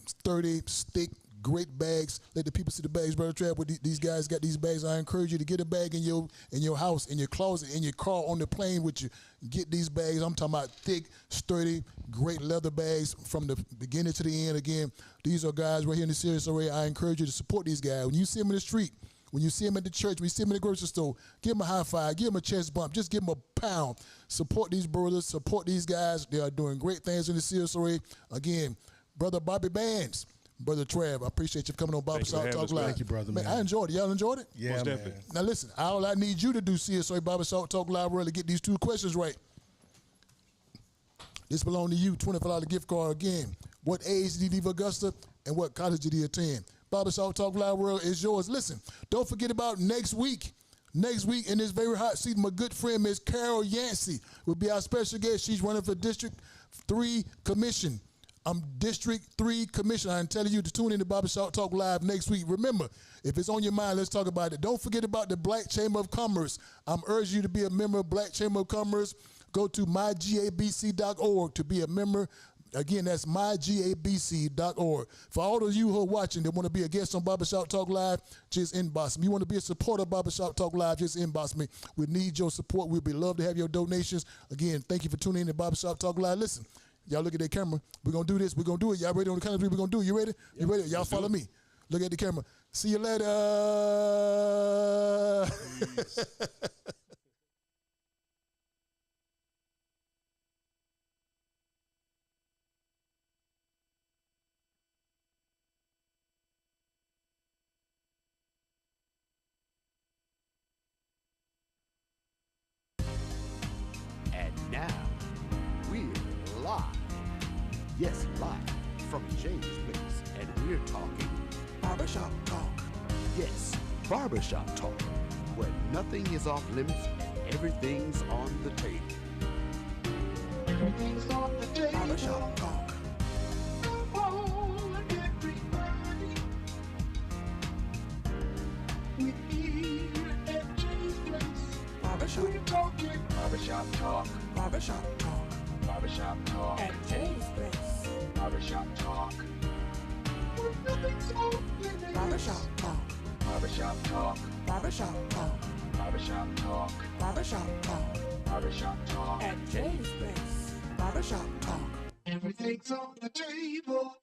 [SPEAKER 3] sturdy, stick, great bags. Let the people see the bags, Brother Trav. What these guys got these bags. I encourage you to get a bag in your house, in your closet, in your car, on the plane with you. Get these bags. I'm talking about thick, sturdy, great leather bags from the beginning to the end. Again, these are guys right here in the Sirius Array. I encourage you to support these guys. When you see them in the street, when you see them at the church, when you see them in the grocery store, give them a high five, give them a chest bump, just give them a pound. Support these brothers, support these guys. They are doing great things in the Sirius Array. Again, Brother Bobby Bands, Brother Trav, I appreciate you for coming on Barbershop Talk Live.
[SPEAKER 5] Thank you, brother, man.
[SPEAKER 3] I enjoyed it. Y'all enjoyed it?
[SPEAKER 5] Yeah,
[SPEAKER 4] Most
[SPEAKER 5] man.
[SPEAKER 4] definitely.
[SPEAKER 3] Now listen, all I need you to do, CSA Barbershop Talk Live, really get these 2 questions right. This belongs to you, $25 gift card again. What age did he leave Augusta and what college did he attend? Barbershop Talk Live World is yours. Listen, don't forget about next week. Next week in this very hot seat, my good friend, Miss Carol Yancey, will be our special guest. She's running for District 3 Commission. District 3 Commission. I'm telling you to tune in to Barbershop Talk Live next week. Remember, if it's on your mind, let's talk about it. Don't forget about the Black Chamber of Commerce. I'm urging you to be a member of Black Chamber of Commerce. Go to mygabc.org to be a member. Again, that's mygabc.org. For all of you who are watching that want to be a guest on Barbershop Talk Live, just inbox me. You want to be a supporter of Barbershop Talk Live, just inbox me. We need your support. We'd be love to have your donations. Again, thank you for tuning in to Barbershop Talk Live. Listen, y'all look at that camera. We're going to do this. We're going to do it. Y'all ready on the count of 3? We're going to do it. You ready? You ready? Y'all follow me. Look at the camera. See you later.
[SPEAKER 1] And now, we're live. Yes, live from James Place. And we're talking
[SPEAKER 2] Barbershop Talk.
[SPEAKER 1] Yes, barbershop talk, where nothing is off limits and everything's on the table.
[SPEAKER 2] Everything's on the table. Barbershop Talk. Come on, everybody. We're here at James Place. Barbershop. We're talking Barbershop Talk. Barbershop Talk. Barbershop Talk. At James Place. Barbershop Talk. Where nothing's off limits. Barbershop Talk. Barbershop Talk. Barbershop Talk. Barbershop Talk. Barbershop Talk. Barbershop Talk. At James Place. Barbershop Talk. Everything's on the table.